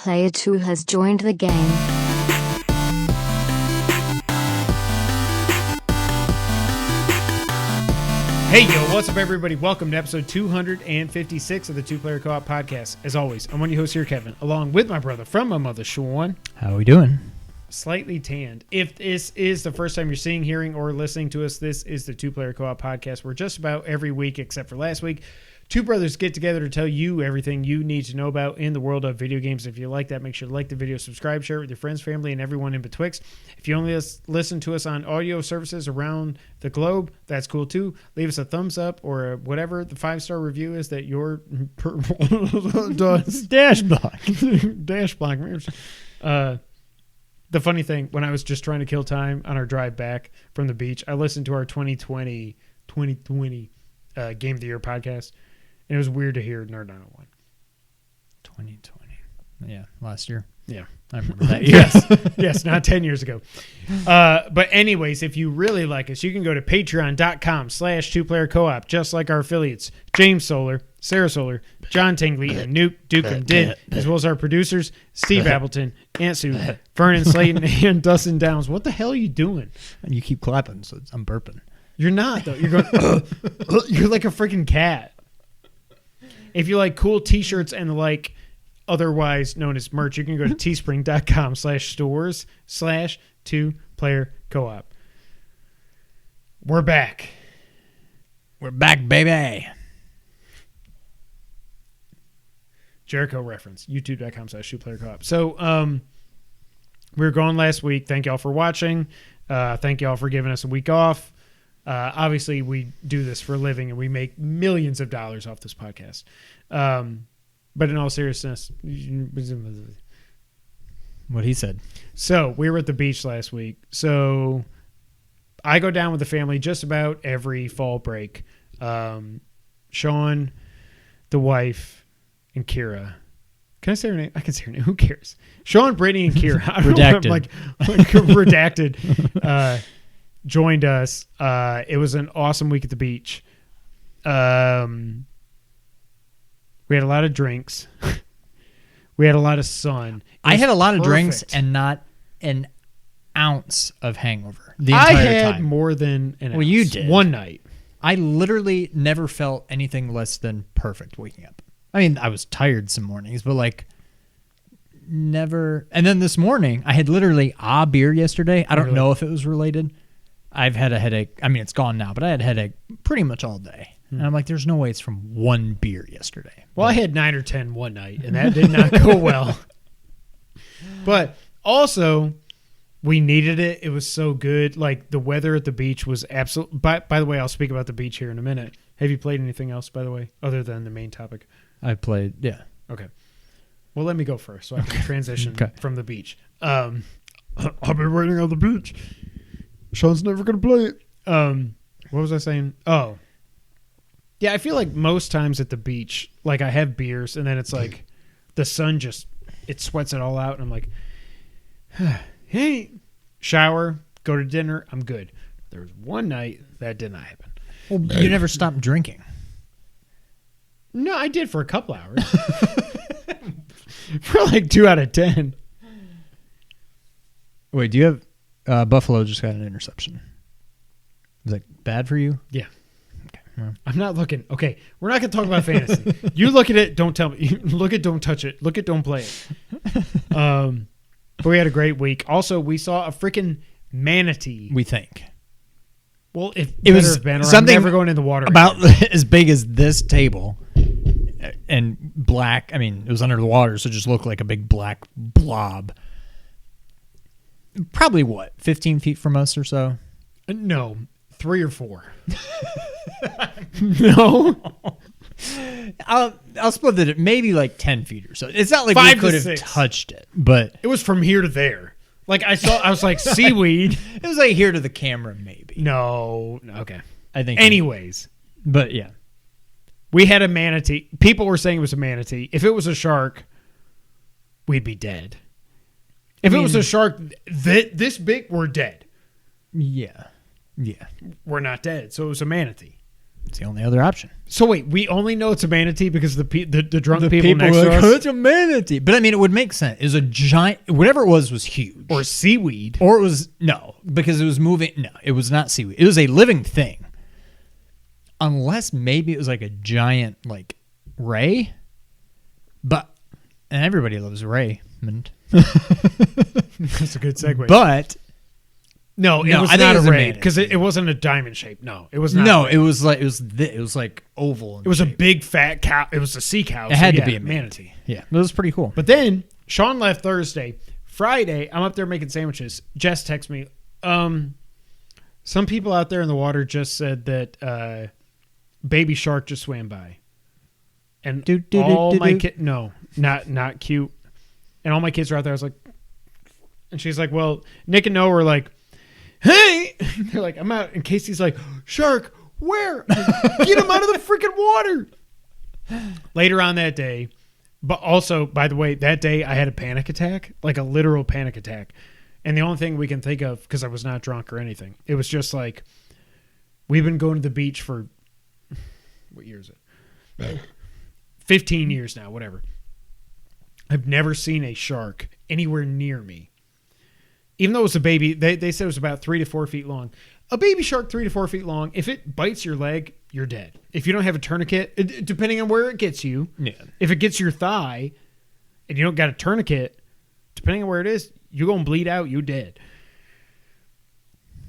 Player 2 has joined the game. Hey, yo, what's up, everybody? Welcome to episode 256 of the Two Player Co-op Podcast. As always, I'm one of your hosts here, Kevin, along with my brother from my mother, Sean. How are we doing? Slightly tanned. If this is the first time you're seeing, hearing, or listening to us, this is the Two Player Co-op Podcast, where just about every week, except for last week, two brothers get together to tell you everything you need to know about in the world of video games. If you like that, make sure to like the video, subscribe, share it with your friends, family, and everyone in betwixt. If you only listen to us on audio services around the globe, that's cool too. Leave us a thumbs up or whatever the 5-star review is that your does. Dash block. Dash block. The funny thing, when I was just trying to kill time on our drive back from the beach, I listened to our 2020 Game of the Year podcast. And it was weird to hear Nerd 901. 2020. Yeah, last year. Yeah. I remember that year. Yes, not 10 years ago. But anyways, if you really like us, you can go to patreon.com/2playercoop, just like our affiliates, James Solar, Sarah Solar, John Tingley, and Nuke, Duke, and Din, as well as our producers, Steve Appleton, Antsu, Vernon Slayton, and Dustin Downs. What the hell are you doing? And you keep clapping, so I'm burping. You're not, though. You're going, you're like a freaking cat. If you like cool t-shirts and like otherwise known as merch, you can go to teespring.com/stores/2playercoop. We're back. We're back, baby. Jericho reference. YouTube.com/2playercoop. So we were gone last week. Thank y'all for watching. Thank y'all for giving us a week off. Obviously, we do this for a living, and we make millions of dollars off this podcast. But in all seriousness, What he said. so we were at the beach last week. So I go down with the family just about every fall break. Sean, the wife, and Kira. Can I say her name? I can say her name. Who cares? Sean, Brittany, and Kira. I don't know, Redacted. like redacted. Joined us. It was an awesome week at the beach. We had a lot of drinks. We had a lot of sun. I had a lot of drinks perfect. and not an ounce of hangover the entire I had time. more than an Well, ounce. you did. One night. I literally never felt anything less than perfect waking up. I mean, I was tired some mornings, but like never. And then this morning, I had literally a beer yesterday. I don't Really? know if it was related. I've had a headache. I mean, it's gone now, but I had a headache pretty much all day. And I'm like, there's no way it's from one beer yesterday. Well, I had 9 or 10 one night, and that did not go well. But also, we needed it. It was so good. Like, the weather at the beach was absolute. By the way, I'll speak about the beach here in a minute. Have you played anything else, by the way, other than the main topic? I played, yeah. Okay. Well, let me go first so I can transition Okay. from the beach. I've been waiting on the beach. Sean's never going to play it. What was I saying? Oh. Yeah, I feel like most times at the beach, like I have beers and then it's like the sun just, it sweats it all out. And I'm like, hey, shower, go to dinner. I'm good. There was one night that did not happen. Well, you never stopped drinking. No, I did for a couple hours. For like 2 out of 10. Wait, do you have... Buffalo just got an interception. Is that bad for you? Yeah. Okay. Well, I'm not looking. Okay, we're not going to talk about fantasy. You look at it, don't tell me. You look at, don't touch it. Look at, don't play it. But we had a great week. Also, we saw a freaking manatee. we think. Well, if It was been, or something I'm never going in the water about again. as big as this table and black. I mean, it was under the water, so it just looked like a big black blob. Probably what, 15 feet from us or so? No, 3 or 4. No, I'll split it at maybe like 10 feet or so. It's not like 5 we to could have 6. touched it, but it was from here to there. Like I was like seaweed. it was like here to the camera, maybe. No, okay. I think. Anyways, But yeah. we had a manatee. People were saying it was a manatee. If it was a shark, we'd be dead. If it was a shark this big, we're dead. Yeah. Yeah. We're not dead. So it was a manatee. It's the only other option. So wait, we only know it's a manatee because the drunk people next to us, it's a manatee. But I mean, it would make sense. It was a giant, whatever it was huge. or seaweed. Or it was, no, because it was moving. No, it was not seaweed. It was a living thing. Unless maybe it was like a giant, like, ray. But, and everybody loves Raymond. That's a good segue. But, no, it was I think not it a was a ray manatee. because it wasn't a diamond shape. No, it was not. no, a ray. it was like oval. It was a big fat cow. It was a sea cow. It had to be a manatee. Yeah, it was pretty cool. But then Sean left Thursday. Friday, I'm up there making sandwiches. Jess texts me. Some people out there in the water just said that baby shark just swam by, and all my kids. No, not cute. And all my kids are out there. I was like, and she's like, well, Nick and Noah were like, hey, they're like, I'm out. And Casey's like, shark, where? Get him out of the freaking water. Later on that day, but also, by the way, that day I had a panic attack, like a literal panic attack. And the only thing we can think of, because I was not drunk or anything, it was just like, we've been going to the beach for, what year is it? 15 years now, whatever. I've never seen a shark anywhere near me. Even though it was a baby, they said it was about 3 to 4 feet long. A baby shark 3 to 4 feet long, if it bites your leg, you're dead. If you don't have a tourniquet, depending on where it gets you, if it gets your thigh and you don't got a tourniquet, depending on where it is, you're going to bleed out, you're dead.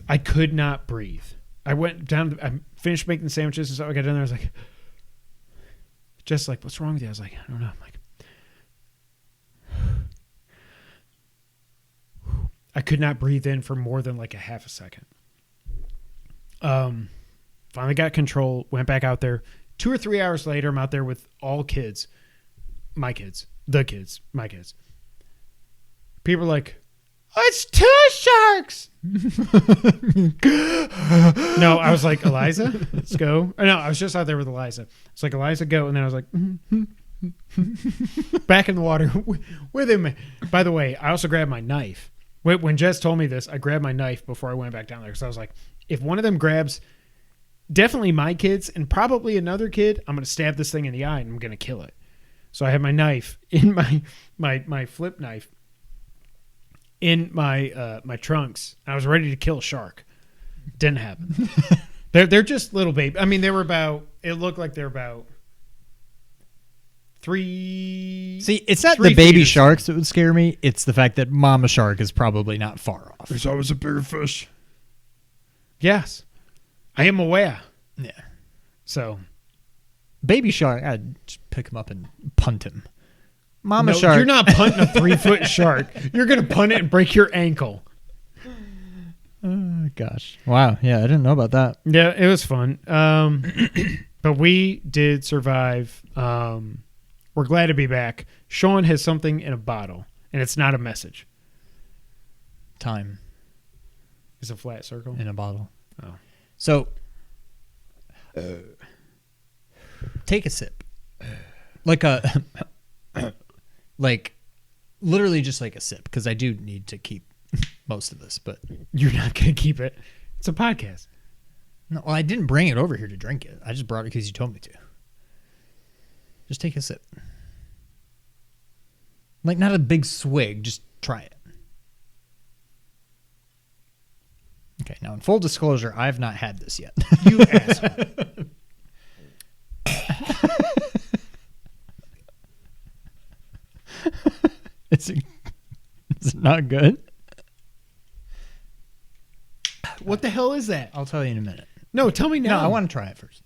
I could not breathe. I went down, I finished making the sandwiches and stuff. I got down there, I was like, just like, what's wrong with you? I was like, I don't know. I'm like, I could not breathe in for more than like a half a second. Finally got control, went back out there. 2 or 3 hours later, I'm out there with all kids. My kids. The kids. My kids. People are like, oh, it's 2 sharks. No, I was like, Eliza, let's go. Or no, I was just out there with Eliza. It's like, Eliza, go. And then I was like, back in the water with him. By the way, I also grabbed my knife. When Jess told me this, I grabbed my knife before I went back down there because I was like, if one of them grabs definitely my kids and probably another kid, I'm going to stab this thing in the eye and I'm going to kill it. So I had my knife in my flip knife in my trunks. I was ready to kill a shark. Didn't happen. They're just little baby. I mean, they were about. It looked like they're about 3. See, it's not 3 the baby feet or sharks that would scare me. It's the fact that mama shark is probably not far off. There's always a bigger fish. Yes, I am aware. Yeah. So, baby shark, I'd just pick him up and punt him. Mama shark. You're not punting a 3-foot shark. You're going to punt it and break your ankle. Oh, gosh. Wow. Yeah, I didn't know about that. Yeah, it was fun. But we did survive. We're glad to be back. Sean has something in a bottle, and it's not a message. Time. It's a flat circle. In a bottle. Oh. So, take a sip. Like a... like, literally just like a sip, because I do need to keep most of this, but... You're not going to keep it. It's a podcast. No, well, I didn't bring it over here to drink it. I just brought it because you told me to. Just take a sip. Like, not a big swig. Just try it. Okay, now in full disclosure, I've not had this yet. You asshole. Is it not good? What the hell is that? I'll tell you in a minute. No, tell me now. No, I want to try it first.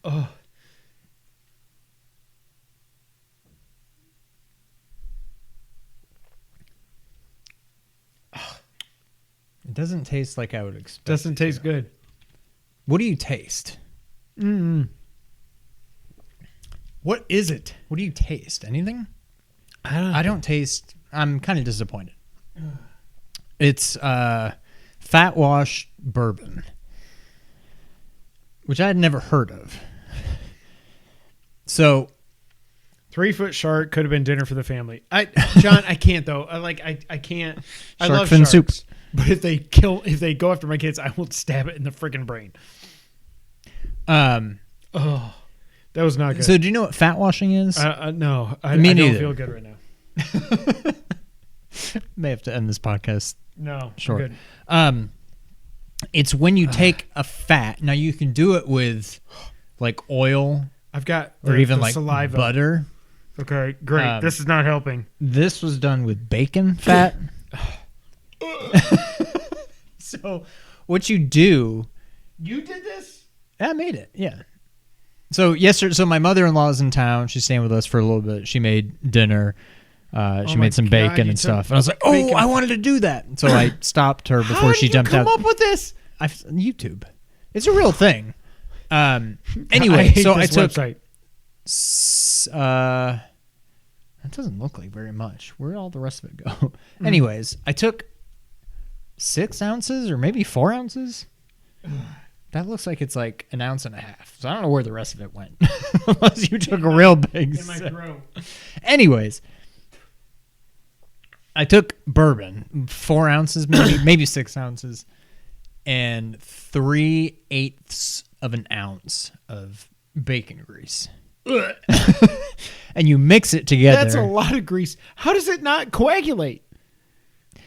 Oh. It doesn't taste like I would expect. Doesn't taste good. What do you taste? What is it? What do you taste? Anything? I don't taste. I'm kind of disappointed. It's fat wash bourbon, which I had never heard of. So, 3-foot shark could have been dinner for the family. John, I can't though. I can't. I Shark love fin sharks, soup. but if they go after my kids, I will stab it in the freaking brain. Oh, that was not good. So do you know what fat washing is? No, I Me don't neither. feel good right now. May have to end this podcast. No, Sure. I'm good. It's when you take a fat. Now you can do it with like oil I've got or even the like saliva. butter. Okay, great. This is not helping. This was done with bacon fat. So what you do? You did this? I made it. Yeah. So yesterday, so my mother-in-law is in town. She's staying with us for a little bit. She made dinner. She made some bacon and stuff. And I was like, oh, I wanted to do that. And so I stopped her before she jumped out. How did you come up with this? YouTube. It's a real thing. Anyway, I hate so this I took. website. That doesn't look like very much. Where'd all the rest of it go? Anyways, I took 6 ounces or maybe 4 ounces. That looks like it's like an ounce and a half. So I don't know where the rest of it went. Unless you took a real big In my sip. throat. Anyways, I took bourbon, 4 ounces, maybe 6 ounces, and 3/8 of an ounce of bacon grease. And you mix it together. That's a lot of grease. How does it not coagulate?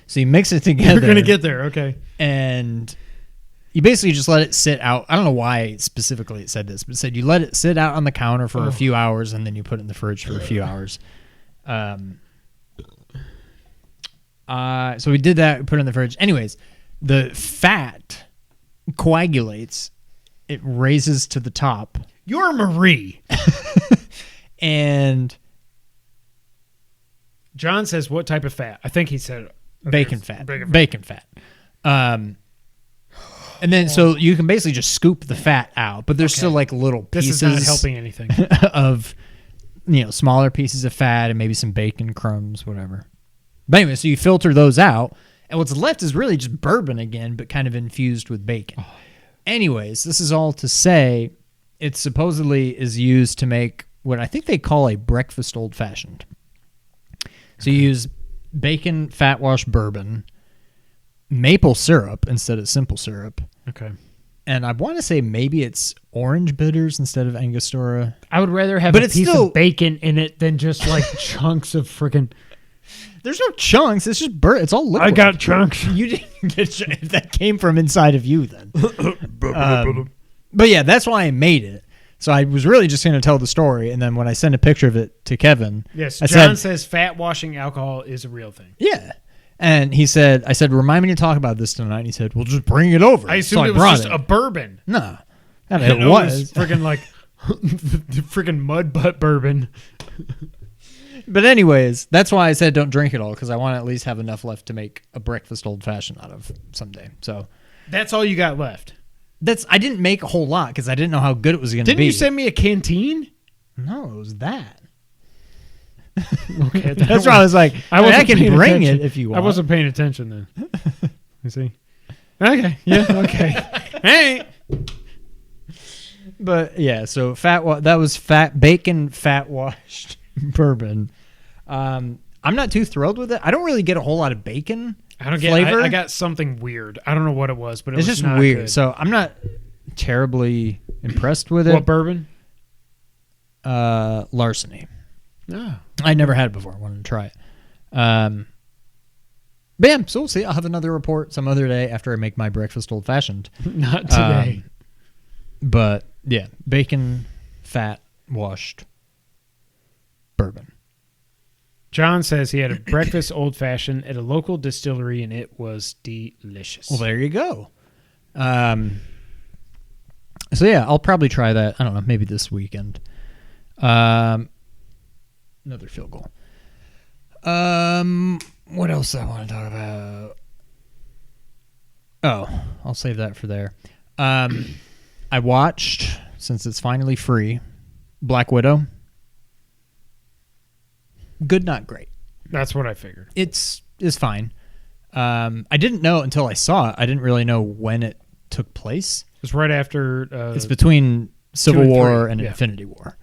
So you mix it together. We're going to get there. Okay. And you basically just let it sit out. I don't know why specifically it said this, but it said you let it sit out on the counter for a few hours and then you put it in the fridge for a few hours. So we did that. We put it in the fridge. Anyways, the fat coagulates. It raises to the top. You're Marie. And John says, what type of fat? I think he said bacon fat. Bacon fat. And then so you can basically just scoop the fat out, but there's still like little pieces. This is not helping anything. Of, smaller pieces of fat and maybe some bacon crumbs, whatever. But anyway, so you filter those out, and what's left is really just bourbon again, but kind of infused with bacon. Anyways, this is all to say it supposedly is used to make what I think they call a breakfast old-fashioned. So you use bacon, fat-washed bourbon, maple syrup instead of simple syrup. Okay. And I want to say maybe it's orange bitters instead of Angostura. I would rather have But a it's piece still- of bacon in it than just like chunks of freaking. There's no chunks. It's just it's all liquid. I got chunks. You didn't get if that came from inside of you then. But yeah, that's why I made it. So I was really just going to tell the story, and then when I sent a picture of it to Kevin, Yes, I John said, says fat washing alcohol is a real thing. yeah. And I said, remind me to talk about this tonight. And he said, well, just bring it over. I assumed it was just a bourbon. No. And It was. freaking like the freaking mud butt bourbon. But anyways, that's why I said don't drink it all, because I want to at least have enough left to make a breakfast old-fashioned out of someday. So That's all you got left. I didn't make a whole lot because I didn't know how good it was going to be. Didn't you send me a canteen? No, it was that. Okay, That's why I was like, I can bring it if you want. I wasn't paying attention then. You see? Okay. Yeah. Okay. Hey. But yeah, so that was bacon fat washed bourbon. I'm not too thrilled with it. I don't really get a whole lot of bacon. I don't get. flavor. I got something weird. I don't know what it was, but It's was just not weird. good. So I'm not terribly impressed with it. What bourbon? Larceny. No. I never had it before. I wanted to try it. But yeah, so we'll see. I'll have another report some other day after I make my breakfast old fashioned. Not today. But yeah, bacon fat washed bourbon. John says he had a breakfast old fashioned at a local distillery and it was delicious. Well, there you go. So yeah, I'll probably try that. I don't know, maybe this weekend. Another field goal. What else I want to talk about? Oh, I'll save that for there. I watched, since it's finally free, Black Widow. Good, not great. That's what I figured. It's fine. I didn't know until I saw it. I didn't really know when it took place. It was right after. It's between Civil 2 and War 3, and yeah. Infinity War.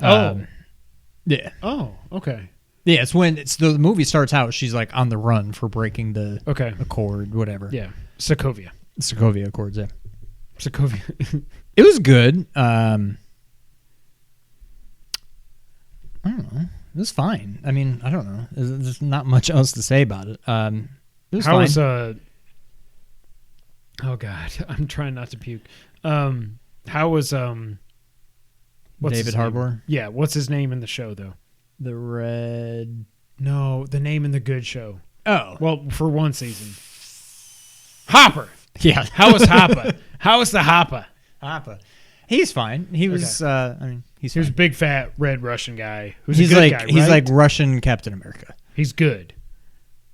Yeah. Oh, okay. Yeah, it's when the movie starts out, she's like on the run for breaking the Okay. accord, whatever. Yeah. Sokovia. Sokovia Accords, yeah. Sokovia. It was good. I don't know. It was fine. I mean, I don't know. There's not much else to say about it. It was How fine. was oh God, I'm trying not to puke. How was what's David his name? Harbour? Yeah, what's his name in the show though? The Red. No, the name in the good show. Oh, Well, for one season. Hopper. yeah. How was Hopper? How was the Hopper? Hopper. He's fine. He was. I mean, he's Here's a fine. big fat red Russian guy who's He's a good like guy, he's right? like Russian Captain America. He's good.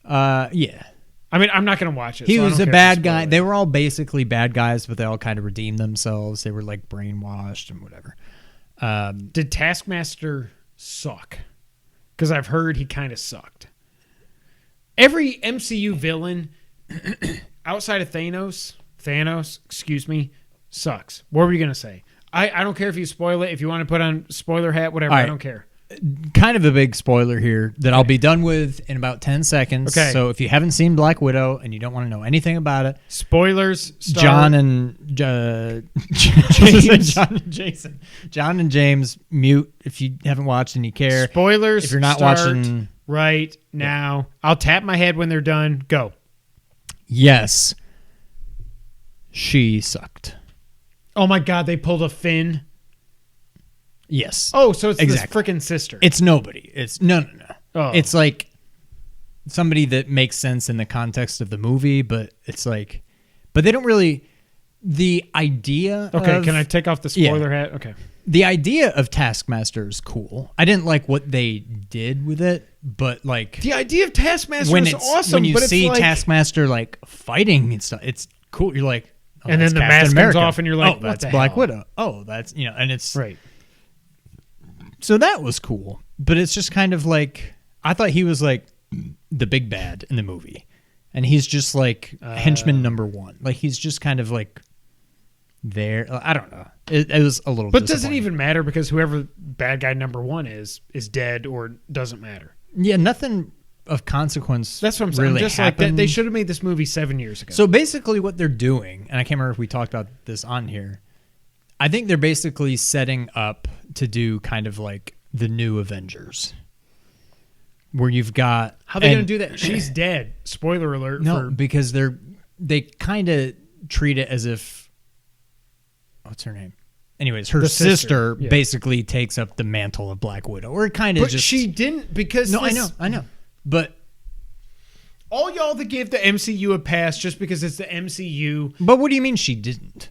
Yeah. I mean, I'm not gonna watch it. He so I was don't a care if bad you guy. spoil it. They were all basically bad guys, but they all kind of redeemed themselves. They were like brainwashed and whatever. Did Taskmaster suck? Because I've heard he kind of sucked. Every MCU villain outside of Thanos, excuse me, sucks. What were you gonna say? I don't care if you spoil it. If you want to put on spoiler hat, whatever, All I right. don't care. Kind of a big spoiler here that I'll be done with in about 10 seconds. Okay. So if you haven't seen Black Widow and you don't want to know anything about it, Spoilers. Start. John and James. John and James, mute if you haven't watched and you care. Spoilers. If you're not start watching, right now, I'll tap my head when they're done. Go. yes, she sucked. Oh my God, they pulled a Finn. Yes. Oh, so it's Exactly. this freaking sister. It's nobody. It's no. Oh. It's like somebody that makes sense in the context of the movie, but it's like, but they don't really. The idea. Okay, of, can I take off the spoiler hat? Okay. The idea of Taskmaster is cool. I didn't like what they did with it, but like The idea of Taskmaster when is it's awesome. when you but see it's like, Taskmaster like fighting and stuff, it's cool. You're like, oh, And that's then the Captain mask America. comes off and you're like, oh, what that's the Black hell? Widow. Oh, that's and it's right. so that was cool. But it's just kind of like I thought he was like the big bad in the movie, and he's just like henchman number one. Like he's just kind of like there. I don't know. It was a little. But doesn't disappointing. even matter because whoever bad guy number one is dead or doesn't matter. Yeah, nothing of consequence. That's what I'm saying. Really Just like that, happened. they should have made this movie 7 years ago. So basically, what they're doing, and I can't remember if we talked about this on here. I think they're basically setting up to do kind of like the new Avengers, where you've got how are they going to do that? She's dead. Spoiler alert. No, for, because they kind of treat it as if what's her name? Anyways, her The sister, sister, yeah. basically takes up the mantle of Black Widow, or kind of but just she didn't because No, this, I know, but all y'all that give the MCU a pass just because it's the MCU. what do you mean she didn't?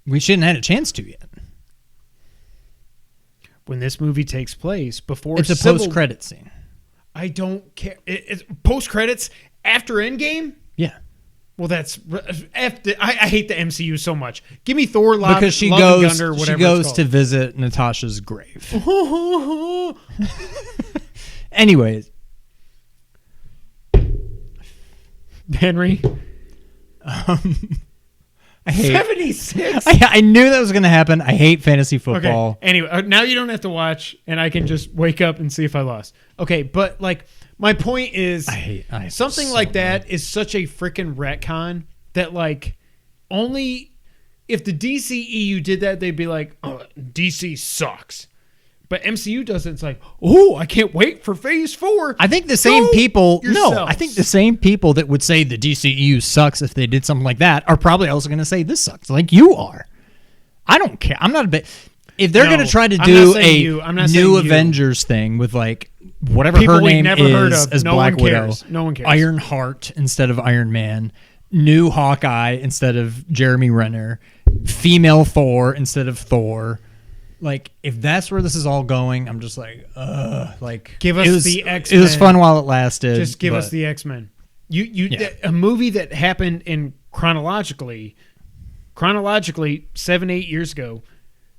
We shouldn't have had a chance to yet. When this movie takes place before It's a post-credit scene. I don't care. It's post credits after Endgame. Yeah. Well, that's I hate the MCU so much. Give me Thor, Love, Because she Love goes, and Thunder, whatever she goes it's to called. visit Natasha's grave. Anyways, Henry. I hate. 76. I knew that was going to happen. I hate fantasy Okay. football. Anyway, now you don't have to watch, and I can just wake up and see if I lost. Okay, but like my point is, I something so like that is such a freaking retcon that like only if the DCEU did that, they'd be like, oh, DC sucks. But MCU doesn't. It's like, oh, I can't wait for Phase 4. I think the same Go people. No, yourselves. I think the same people that would say the DCEU sucks if they did something like that are probably also going to say this sucks, like you are. I don't care. I'm not a bit. If they're No, going to try to I'm do not saying a you. I'm not saying new you. Avengers thing with like whatever People her we've name never is heard of. as No Black one Widow, cares. No one cares. Iron Heart instead of Iron Man, new Hawkeye instead of Jeremy Renner, female Thor instead of Thor. Like, if that's where this is all going, I'm just like, like Give us it was, the X-Men. It was fun while it lasted. Just give us but- the X-Men. You Yeah. a movie that happened in chronologically 7-8 years ago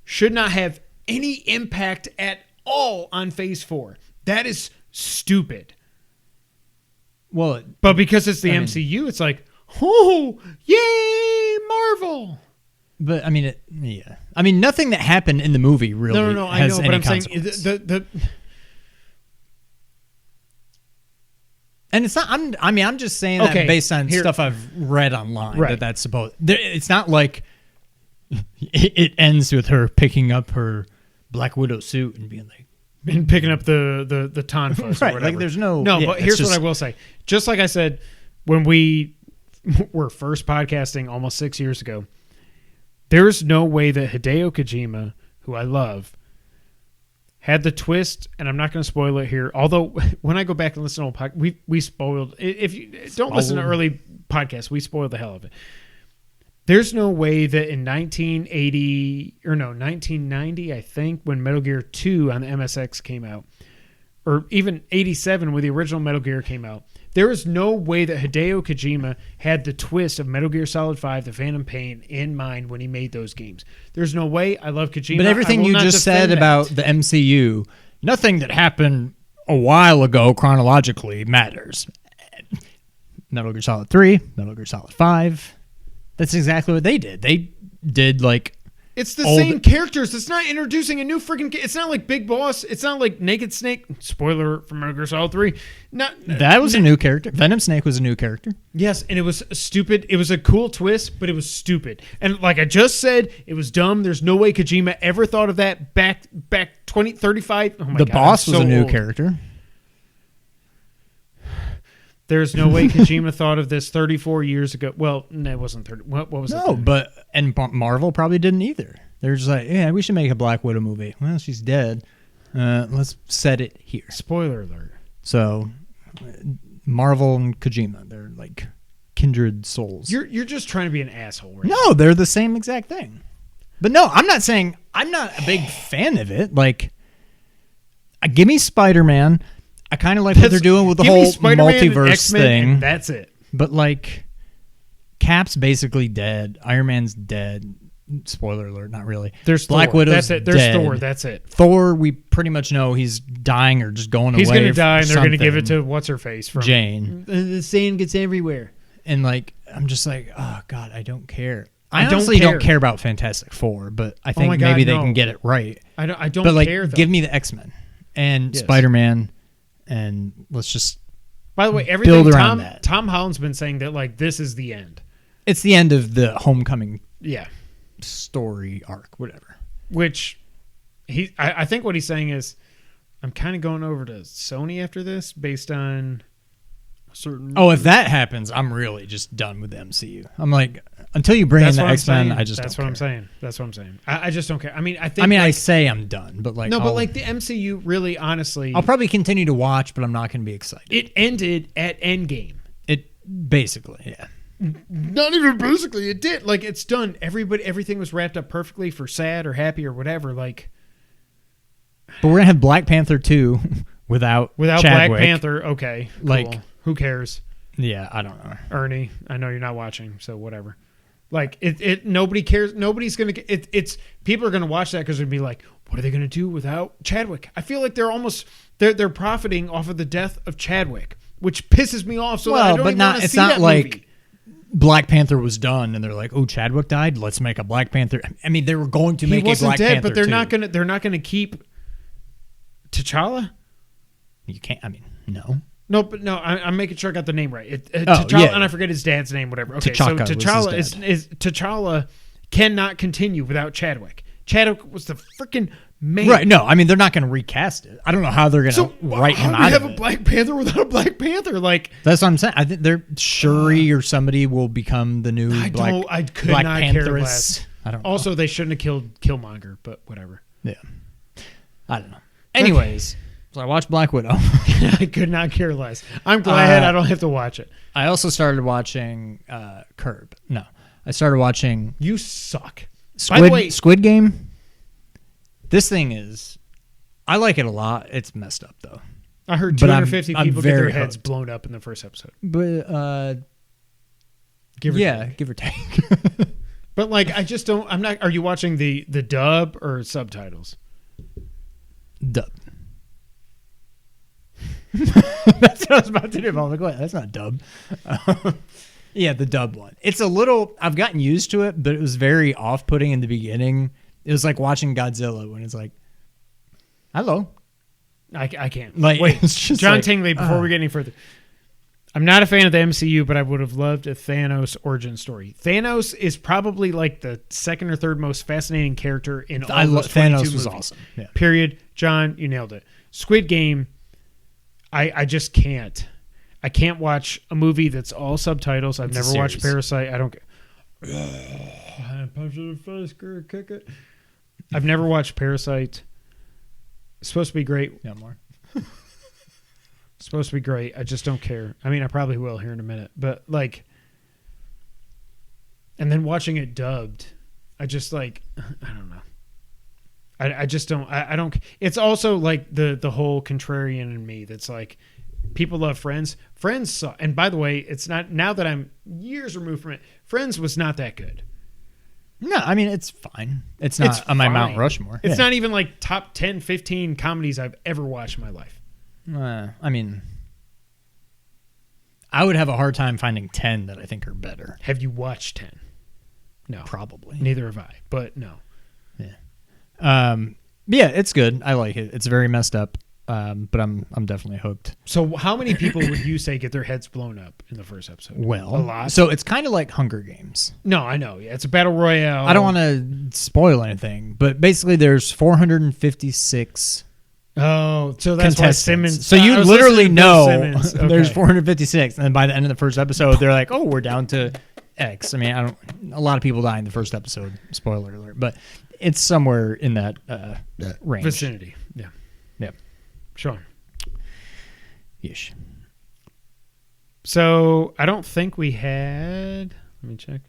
should not have any impact at all on Phase 4. That is stupid. Well, But because it's the I mean- MCU, it's like, oh, yay, Marvel. but I mean, yeah. I mean, nothing that happened in the movie really No, I has know, any but I'm saying consequence. the And it's not. I'm just saying that Okay, based on here- stuff I've read online. Right. That's supposed. It's not like it ends with her picking up her Black Widow suit and being like, and picking up the tonfas or right, whatever. like there's no. No, yeah, but it's here's just- what I will say. Just like I said, when we were first podcasting almost 6 years ago, there's no way that Hideo Kojima, who I love, had the twist, and I'm not going to spoil it here. Although when I go back and listen to old podcast, we spoiled. If you don't listen to early podcasts, we spoiled the hell of it. There's no way that in 1990, I think, when Metal Gear 2 on the MSX came out, or even 87 when the original Metal Gear came out, there is no way that Hideo Kojima had the twist of Metal Gear Solid 5, The Phantom Pain, in mind when he made those games. There's no way. I love Kojima. But everything you just said about the MCU, nothing that happened a while ago chronologically matters. Metal Gear Solid 3, Metal Gear Solid 5. That's exactly what they did. They did like it's the same characters. It's not introducing a new freaking. It's not like Big Boss. It's not like Naked Snake. Spoiler from Metal Gear Solid 3. That was a new character. Venom Snake was a new character. Yes, and it was stupid. It was a cool twist, but it was stupid. And like I just said, it was dumb. There's no way Kojima ever thought of that back 20, 35. Oh my The God, boss was so a new old. character. There's no way Kojima thought of this 34 years ago. Well, no, it wasn't 30. What was it? No, but and Marvel probably didn't either. They're just like, yeah, we should make a Black Widow movie. Well, she's dead. Let's set it here. Spoiler alert. So, Marvel and Kojima, they're like kindred souls. You're just trying to be an asshole, right? No, they're the same exact thing. But no, I'm not saying I'm not a big fan of it. Like, give me Spider-Man. I kind of like what they're doing with the whole multiverse X-Men, thing. And that's it. But like, Cap's basically dead. Iron Man's dead. Spoiler alert, not really. There's Black Thor. Widow's That's it. There's dead. Thor. That's it. Thor, we pretty much know he's dying or just going He's away. going to die, and they're going to give it something. to what's her face from Jane. The sand gets everywhere. And like, I'm just like, oh god, I don't care. I I don't honestly care. don't care about Fantastic Four, but I think my God, maybe they no. can get it right. I don't But like, care though. give me the X-Men and Yes. Spider-Man, and let's just. By the way, everything build around that. Tom Holland's been saying that like this is the end. It's the end of the Homecoming Yeah. story arc, whatever. Which I think what he's saying is I'm kind of going over to Sony after this based on a certain. Oh, if that happens, I'm really just done with the MCU. I'm like, until you bring in That's the what I'm X-Men, saying. I just That's don't what I'm care. saying. That's what I'm saying. I just don't care. I mean, I think. I like, say I'm done, but like, no, but like the MCU really, honestly, I'll probably continue to watch, but I'm not going to be excited. it ended at Endgame. It basically, yeah. Not even basically, it did. Like it's done. Everything was wrapped up perfectly for sad or happy or whatever. Like, But we're gonna have Black Panther 2 without without Chadwick. Black Panther, okay, cool. Like- who cares? Yeah, I don't know. Ernie, I know you're not watching, so whatever. Like it nobody cares. Nobody's gonna get it. It's people are gonna watch that because they'd be like, what are they gonna do without Chadwick? I feel like they're profiting off of the death of Chadwick, which pisses me off. So that I Well, don't but even not. wanna It's see not that like movie. Black Panther was done, and they're like, "Oh, Chadwick died. Let's make a Black Panther." I mean, they were going to He make a wasn't Black dead, Panther but they're 2. not gonna keep T'Challa. You can't. I mean, no. No, but no, I'm making sure I got the name right. Oh, T'Challa, yeah. and I forget his dad's name, whatever. Okay, T'Chaka was so his T'Challa dad. is T'Challa cannot continue without Chadwick. Chadwick was the freaking man. Right? No, I mean they're not going to recast it. I don't know how they're going to So write how him do you out have of a it. Black Panther without a Black Panther? Like That's what I'm saying. I think they're Shuri or somebody will become the new I could Black not care Pantheress. less. I don't know. Also, they shouldn't have killed Killmonger, but whatever. Yeah. I don't know. Anyways, so I watched Black Widow. I could not care less. I'm glad I don't have to watch it. I also started watching Curb. No, I started watching You suck. By the way, Squid Game. This thing is, I like it a lot. It's messed up though. I heard but I'm- 250 I'm people get their very heads hooked. blown up in the first episode. But Give or yeah, take. give or take. But like, I just don't. I'm not. Are you watching the dub or subtitles? Dub. That's what I was about to do. But I'm like, wait, that's not dub. Yeah, the dub one. It's a little. I've gotten used to it, but it was very off-putting in the beginning. It was like watching Godzilla when it's like, "Hello." I can't. Like, Wait, it's just John like, Tingley. Before we get any further, I'm not a fan of the MCU, but I would have loved a Thanos origin story. Thanos is probably like the second or third most fascinating character in all those 22 Thanos movies. was awesome. Yeah. Period. John, you nailed it. Squid Game, I just can't. I can't watch a movie that's all subtitles. I've never watched Parasite. I don't get. Punch in the face, kick it. I've never watched Parasite. It's supposed to be great. Yeah, more. It's supposed to be great. I just don't care. I mean, I probably will here in a minute, but like, and then watching it dubbed, I just like, I don't know. I just don't. I don't. It's also like the whole contrarian in me that's like, people love Friends. Friends saw, and by the way, it's not, now that I'm years removed from it, Friends was not that good. No, I mean, it's fine. It's not on my Mount Rushmore. It's not even like top 10, 15 comedies I've ever watched in my life. I mean, I would have a hard time finding 10 that I think are better. Have you watched 10? No. Probably. Neither have I, but no. Yeah. Yeah, it's good. I like it. It's very messed up. But I'm definitely hooked. So how many people would you say get their heads blown up in the first episode? Well, a lot. So it's kind of like Hunger Games. No, I know. Yeah, it's a battle royale. I don't want to spoil anything, but basically there's 456 Oh, so that's why Simmons. So you literally know Okay. there's 456, and then by the end of the first episode, they're like, "Oh, we're down to X." I mean, a lot of people die in the first episode. Spoiler alert, but it's somewhere in that range, vicinity. Yeah. Yep. Sean. Yeesh. So I don't think we had. Let me check.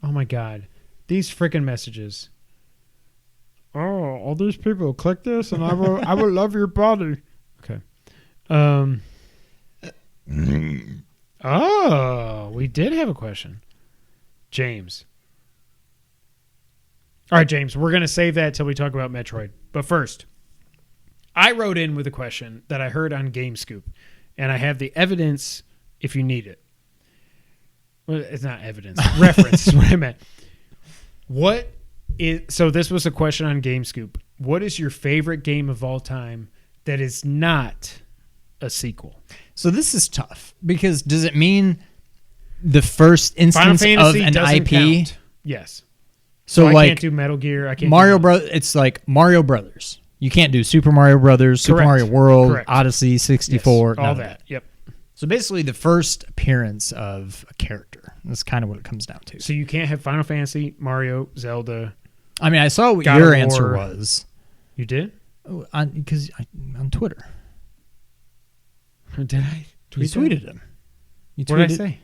Oh my God, these freaking messages. Oh, all these people click this, and I will love your body. Okay. Oh, we did have a question, James. All right, James, we're gonna save that till we talk about Metroid. But first, I wrote in with a question that I heard on GameScoop, and I have the evidence if you need it. Well, it's not evidence. Reference is what I meant. So this was a question on GameScoop. What is your favorite game of all time that is not a sequel? So this is tough because does it mean the first instance of an IP? Count. Yes. So I like can't do Metal Gear. I can't Mario Brothers. It's like Mario Brothers. You can't do Super Mario Brothers, Super Mario World, Correct. Odyssey, 64. Yes, all that. Yep. So basically the first appearance of a character. That's kind of what it comes down to. So you can't have Final Fantasy, Mario, Zelda. I mean, I saw what God your of answer War. was. You did? Because on Twitter. Did I? You tweeted him. What did I say?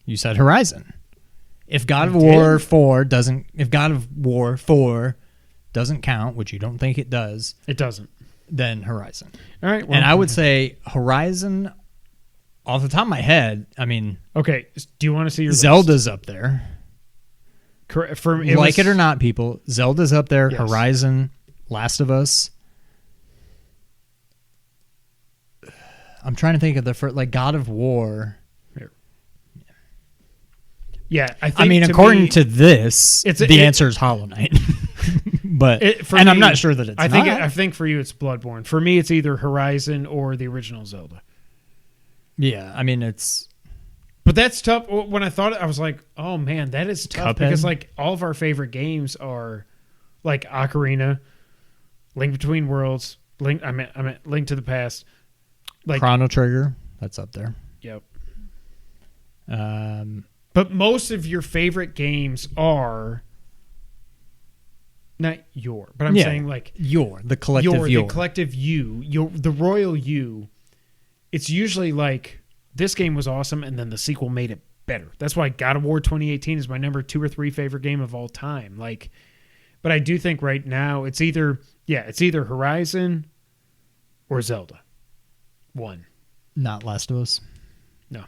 You said Horizon. If God of did? War 4 doesn't count, which you don't think it does, It doesn't. then Horizon. All right. Well, And I would say Horizon, off the top of my head, I mean, okay. Do you want to see your Zelda's up there. Correct. Like it or not, people, Zelda's up there. Yes. Horizon, Last of Us. I'm trying to think of the first, like God of War. Yeah, I mean, according to this, the answer is Hollow Knight. But I'm not sure that it's. I think for you it's Bloodborne. For me, it's either Horizon or the original Zelda. Yeah, I mean it's. But that's tough. When I thought it, I was like, "Oh man, that is tough." Cuphead? Because like all of our favorite games are like Ocarina, Link Between Worlds, Link. I meant Link to the Past. Like Chrono Trigger, that's up there. Yep. But most of your favorite games are not your, but I'm saying like the collective the collective you, the royal you. It's usually like this game was awesome, and then the sequel made it better. That's why God of War 2018 is my number 2 or 3 favorite game of all time. Like, but I do think right now it's either Horizon or Zelda. One, not Last of Us. No.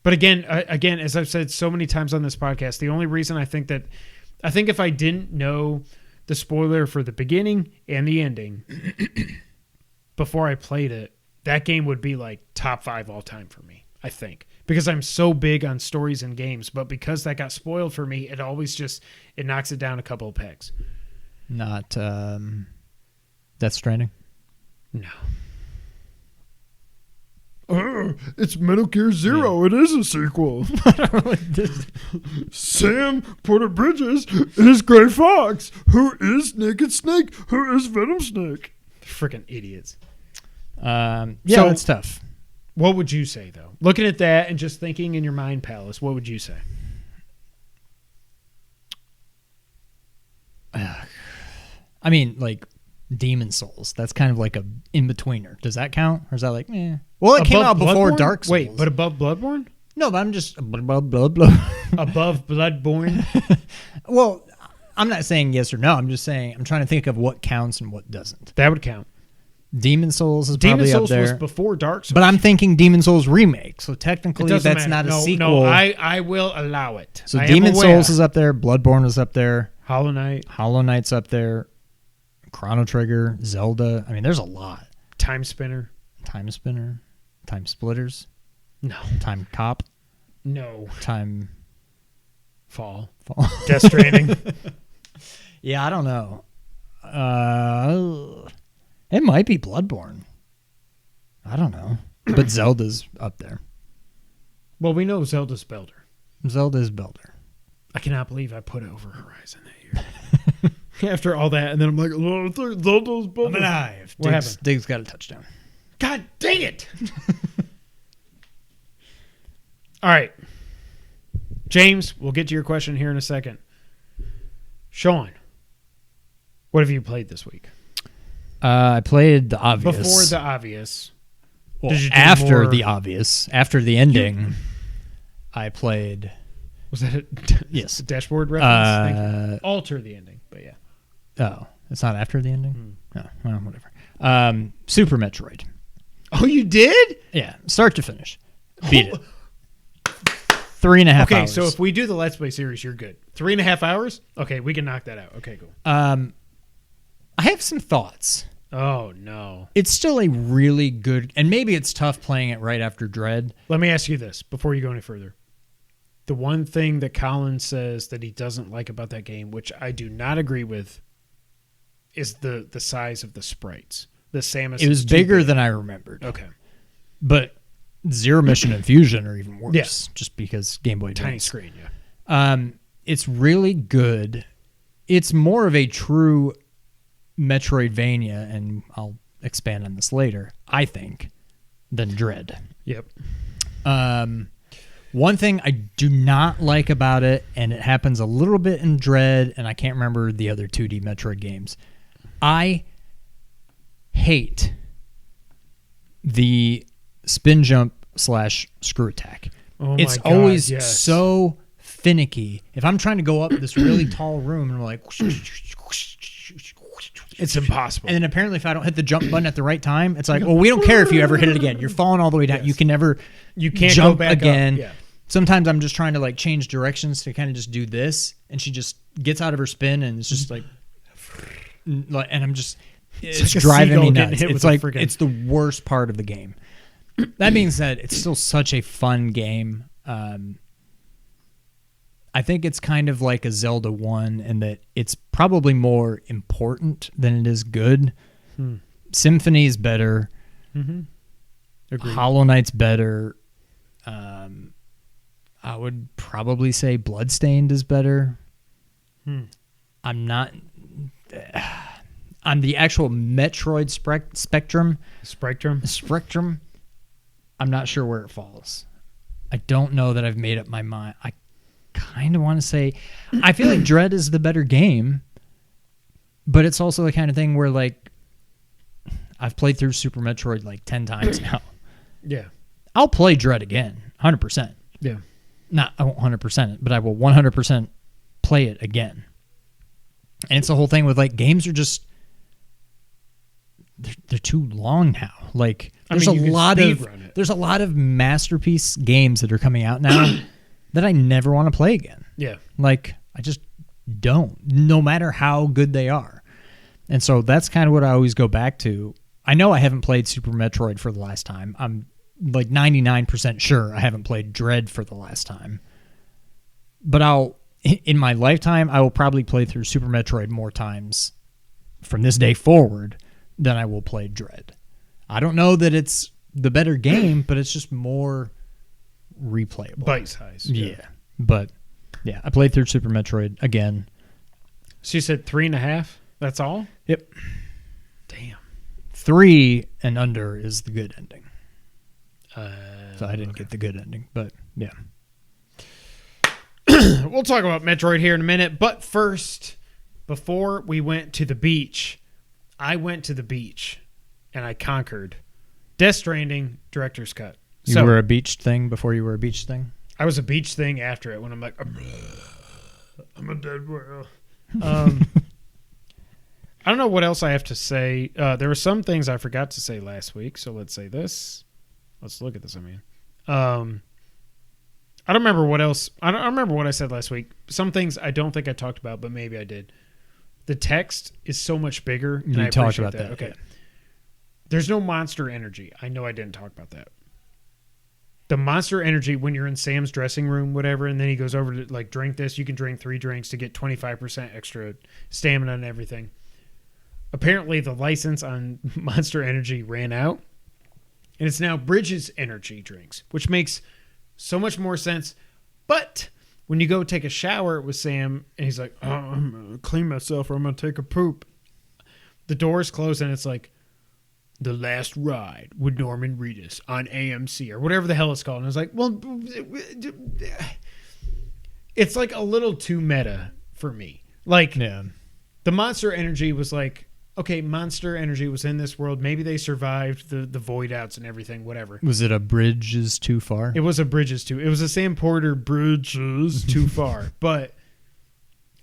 But again, as I've said so many times on this podcast, the only reason I think if I didn't know the spoiler for the beginning and the ending before I played it, that game would be like top 5 all time for me, I think. Because I'm so big on stories and games, but because that got spoiled for me, it always it knocks it down a couple of pegs. Not Death Stranding? No. It's Metal Gear Zero. It is a sequel. Sam Porter Bridges is Gray Fox. Who is Naked Snake? Who is Venom Snake? Freaking idiots. Yeah, So- it's tough. What would you say, though? Looking at that and just thinking in your mind palace, what would you say? I mean, like Demon Souls. That's kind of like a in-betweener. Does that count? Or is that like, eh? Well, it came out before Bloodborne? Dark Souls. Wait, but above Bloodborne? No, but I'm just... Above Bloodborne? Well, I'm not saying yes or no. I'm just saying I'm trying to think of what counts and what doesn't. That would count. Demon Souls is Demon probably Souls up there. was before Dark Souls. But I'm thinking Demon Souls remake. So It technically doesn't that's matter. not a No, sequel. No, I will allow it. So I am Demon aware. Souls is up there. Bloodborne is up there. Hollow Knight. Hollow Knight's up there. Chrono Trigger. Zelda. I mean, there's a lot. Time Spinner. Time Spinner. Time Splitters. No. Time Cop. No. Time Fall. Fall. Death Stranding. Yeah, I don't know. It might be Bloodborne. I don't know. But Zelda's up there. Well, we know Zelda's Builder. Zelda's Builder. I cannot believe I put over Horizon that year. After all that, and then I'm like, oh, I think Zelda's Builder. I'm alive. What happened? Diggs got a touchdown. God dang it. All right. James, we'll get to your question here in a second. Sean, what have you played this week? I played the obvious. Before the obvious. Well, did you do after more- the obvious. After the ending, I played... Was that a Yes. dashboard reference? Thank you. Alter the ending, but yeah. Oh, it's not after the ending? Oh, well, whatever. Super Metroid. Oh, you did? Yeah, start to finish. Beat it. 3.5 hours. Okay, so if we do the Let's Play series, you're good. 3.5 hours? Okay, we can knock that out. Okay, cool. I have some thoughts. Oh, no. It's still a really good... And maybe it's tough playing it right after Dread. Let me ask you this before you go any further. The one thing that Colin says that he doesn't like about that game, which I do not agree with, is the size of the sprites. The Samus. It was bigger than I remembered. Okay. But Zero Mission and Fusion are even worse. Yeah. Just because Game Boy Tiny Advance. screen, yeah. It's really good. It's more of a true Metroidvania, and I'll expand on this later, I think, than Dread. Yep. One thing I do not like about it, and it happens a little bit in Dread, and I can't remember the other 2D Metroid games, I hate the spin jump / screw attack. Oh It's my God, always yes. so finicky. If I'm trying to go up this really tall room and I'm like... It's impossible. And then apparently if I don't hit the jump button at the right time, it's like, well, we don't care if you ever hit it again. You're falling all the way down. Yes. You can never You can't jump go back again. up. Yeah. Sometimes I'm just trying to like change directions to kind of just do this, and she just gets out of her spin and it's just like and I'm just it's like a driving me seagull getting nuts. hit It's with a like friggin- it's the worst part of the game. That being said, it's still such a fun game. I think it's kind of like a Zelda 1 in that it's probably more important than it is good. Symphony is better. Agreed. Hollow Knight's better. I would probably say Bloodstained is better. I'm not... On the actual Metroid spectrum, I'm not sure where it falls. I don't know that I've made up my mind. I kind of want to say... I feel like Dread is the better game, but it's also the kind of thing where, like, I've played through Super Metroid like 10 times now. Yeah. I'll play Dread again, 100%. Yeah. Not I won't 100% it, but I will 100% play it again. And it's the whole thing with like games are just they're too long now. Like there's you can a lot of speedrun it. there's a lot of masterpiece games that are coming out now that I never want to play again. Yeah. Like I just don't, no matter how good they are. And so that's kind of what I always go back to. I know I haven't played Super Metroid for the last time. I'm like 99% sure I haven't played Dread for the last time. But in my lifetime, I will probably play through Super Metroid more times from this day forward than I will play Dread. I don't know that it's the better game, but it's just more replayable. Bite size. Yeah. But, yeah, I played through Super Metroid again. So you said 3.5? That's all? Yep. Damn. 3 and under is the good ending. So I didn't get the good ending, but yeah. We'll talk about Metroid here in a minute, but first, before we went to the beach, I went to the beach and I conquered Death Stranding Director's Cut. You were a beach thing before you were a beach thing? I was a beach thing after it when I'm like, I'm a dead whale. I don't know what else I have to say. There were some things I forgot to say last week, so let's say this. Let's look at this, I mean. I don't remember what else. I don't remember what I said last week. Some things I don't think I talked about, but maybe I did. The text is so much bigger. And you I talked appreciate about that. Okay. Yeah. There's no monster energy. I know I didn't talk about that. The monster energy when you're in Sam's dressing room, whatever, and then he goes over to like drink this. You can drink 3 drinks to get 25% extra stamina and everything. Apparently, the license on Monster Energy ran out, and it's now Bridges Energy drinks, which makes so much more sense. But when you go take a shower with Sam, and he's like, oh, I'm going to clean myself or I'm going to take a poop. The doors close, and it's like, The Last Ride with Norman Reedus on AMC, or whatever the hell it's called. And I was like, well, it's like a little too meta for me. Like, Yeah. the Monster Energy was like, okay, Monster Energy was in this world. Maybe they survived the void outs and everything, whatever. Was it a bridge is too far? It was a Bridges too. It was a Sam Porter Bridges too far. But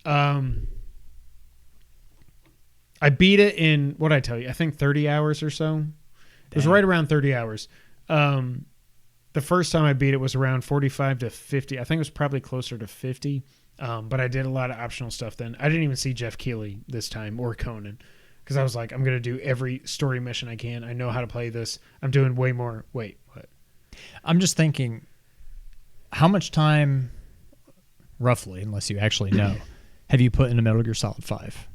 I beat it in, what'd I tell you? I think 30 hours or so. It was right around 30 hours. The first time I beat it was around 45 to 50. I think it was probably closer to 50. But I did a lot of optional stuff then. I didn't even see Jeff Keighley this time or Conan. Because I was like, I'm going to do every story mission I can. I know how to play this. I'm doing way more. Wait, what? I'm just thinking, how much time, roughly, unless you actually know, have you put into Metal Gear Solid 5?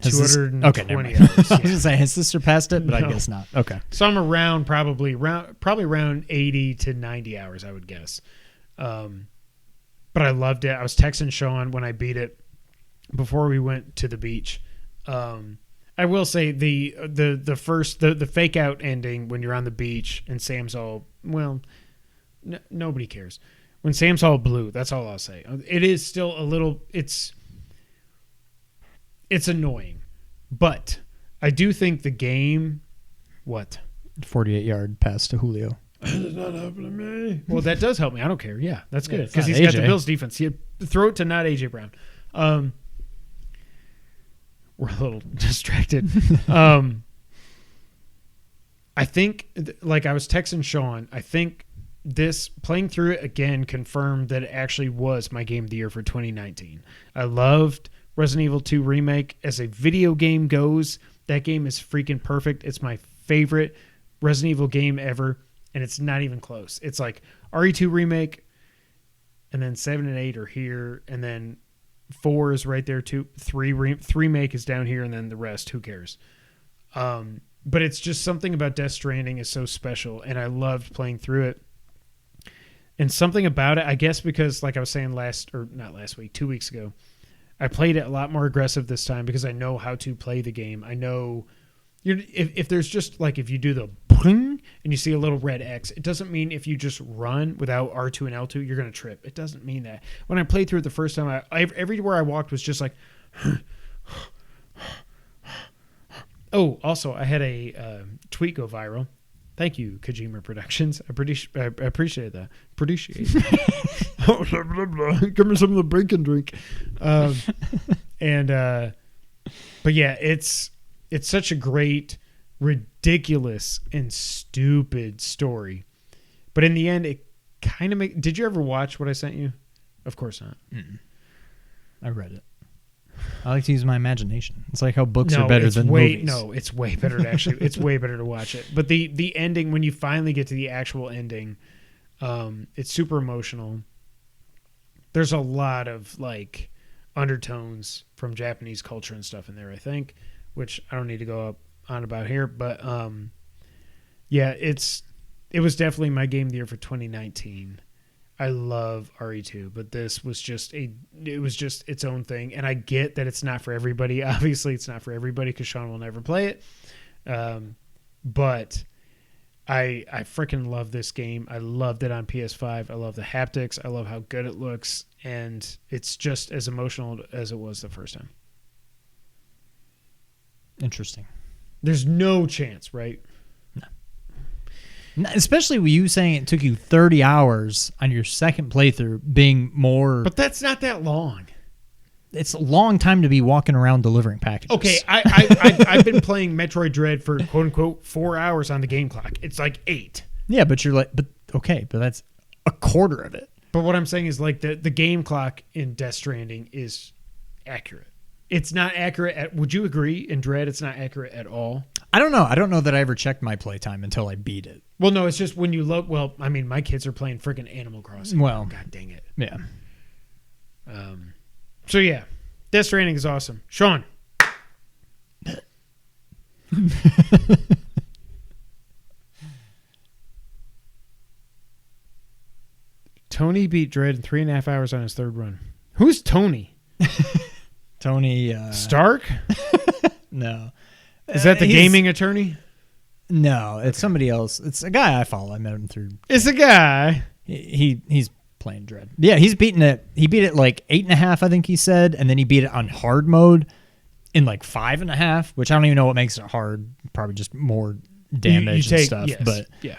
220 okay, never mind. hours. I was going to say, has this surpassed it? But No. I guess not. Okay. So I'm around probably around 80 to 90 hours, I would guess. But I loved it. I was texting Sean when I beat it before we went to the beach. I will say the first fake out ending when you're on the beach and Sam's all, well, nobody cares. When Sam's all blue, that's all I'll say. It is still a little, it's annoying, but I do think the game, what? 48-yard pass to Julio. It's not happening to me. Well, that does help me. I don't care. Yeah, that's good it's because not he's got AJ. the Bills defense. Throw it to not AJ Brown. We're a little distracted. I think, like I was texting Sean, I think this playing through it again confirmed that it actually was my game of the year for 2019. I loved Resident Evil 2 Remake. As a video game goes, that game is freaking perfect. It's my favorite Resident Evil game ever, and it's not even close. It's like RE2 Remake, and then 7 and 8 are here, and then 4 is right there too. 3 Remake is down here, and then the rest, who cares? But it's just something about Death Stranding is so special, and I loved playing through it. And something about it, I guess because, like I was saying not last week, 2 weeks ago, I played it a lot more aggressive this time because I know how to play the game. I know if there's just like if you do the boing and you see a little red X, it doesn't mean if you just run without R2 and L2 you're gonna trip. It doesn't mean that. When I played through it the first time, everywhere I walked was just like. Oh, also I had a tweet go viral. Thank you, Kojima Productions. I appreciate that. Give me some of the bacon drink. But yeah, it's such a great, ridiculous, and stupid story. But in the end, it kind of Did you ever watch what I sent you? Of course not. Mm-mm. I read it. I like to use my imagination. It's like how books are better than movies. No, it's way better to actually. It's way better to watch it. But the ending, when you finally get to the actual ending, it's super emotional. There's a lot of like undertones from Japanese culture and stuff in there, I think, which I don't need to go on about here. But yeah, it's it was definitely my game of the year for 2019. I love RE2, but this was just its own thing. And I get that it's not for everybody. Obviously, it's not for everybody because Sean will never play it. But I freaking love this game. I loved it on PS5. I love the haptics. I love how good it looks. And it's just as emotional as it was the first time. Interesting. There's no chance, right? Especially with you saying it took you 30 hours on your second playthrough being more... But that's not that long. It's a long time to be walking around delivering packages. Okay, I've been playing Metroid Dread for quote-unquote 4 hours on the game clock. It's like 8. Yeah, but you're like... But that's a quarter of it. But what I'm saying is like the game clock in Death Stranding is accurate. It's not accurate. Would you agree? In Dread, it's not accurate at all. I don't know. I don't know that I ever checked my playtime until I beat it. Well, no, it's just when you look. Well, I mean, my kids are playing freaking Animal Crossing. Well, God dang it. Yeah. So yeah, Death Stranding is awesome. Sean. Tony beat Dread in 3.5 hours on his third run. Who's Tony? Tony Stark? No. Is that the gaming attorney? No, it's somebody else. It's a guy I follow. I met him through. It's a guy. He's playing Dread. Yeah, he's beaten it. He beat it like 8.5, I think he said, and then he beat it on hard mode in like 5.5, which I don't even know what makes it hard. Probably just more damage and stuff. Yes, but yeah.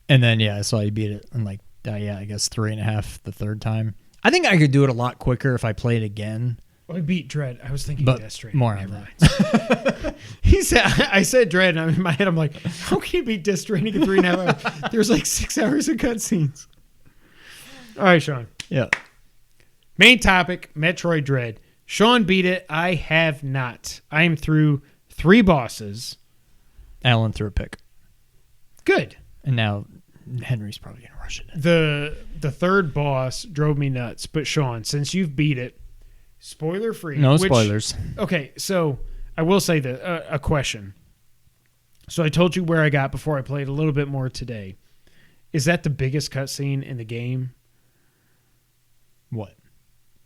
And then I saw he beat it in like I guess 3.5 the third time. I think I could do it a lot quicker if I played again. Well, I beat Dread. I was thinking Death Stranding. More on that. He said, I said Dread, and in my head, I'm like, how can you beat Death Stranding in 3.5 hours? There's like 6 hours of cutscenes. All right, Sean. Yeah. Main topic, Metroid Dread. Sean beat it. I have not. I am through 3 bosses. Alan threw a pick. Good. And now Henry's probably going to rush it. The third boss drove me nuts. But Sean, since you've beat it, spoiler free. No spoilers. Okay, so I will say that a question. So I told you where I got before I played a little bit more today. Is that the biggest cutscene in the game? What?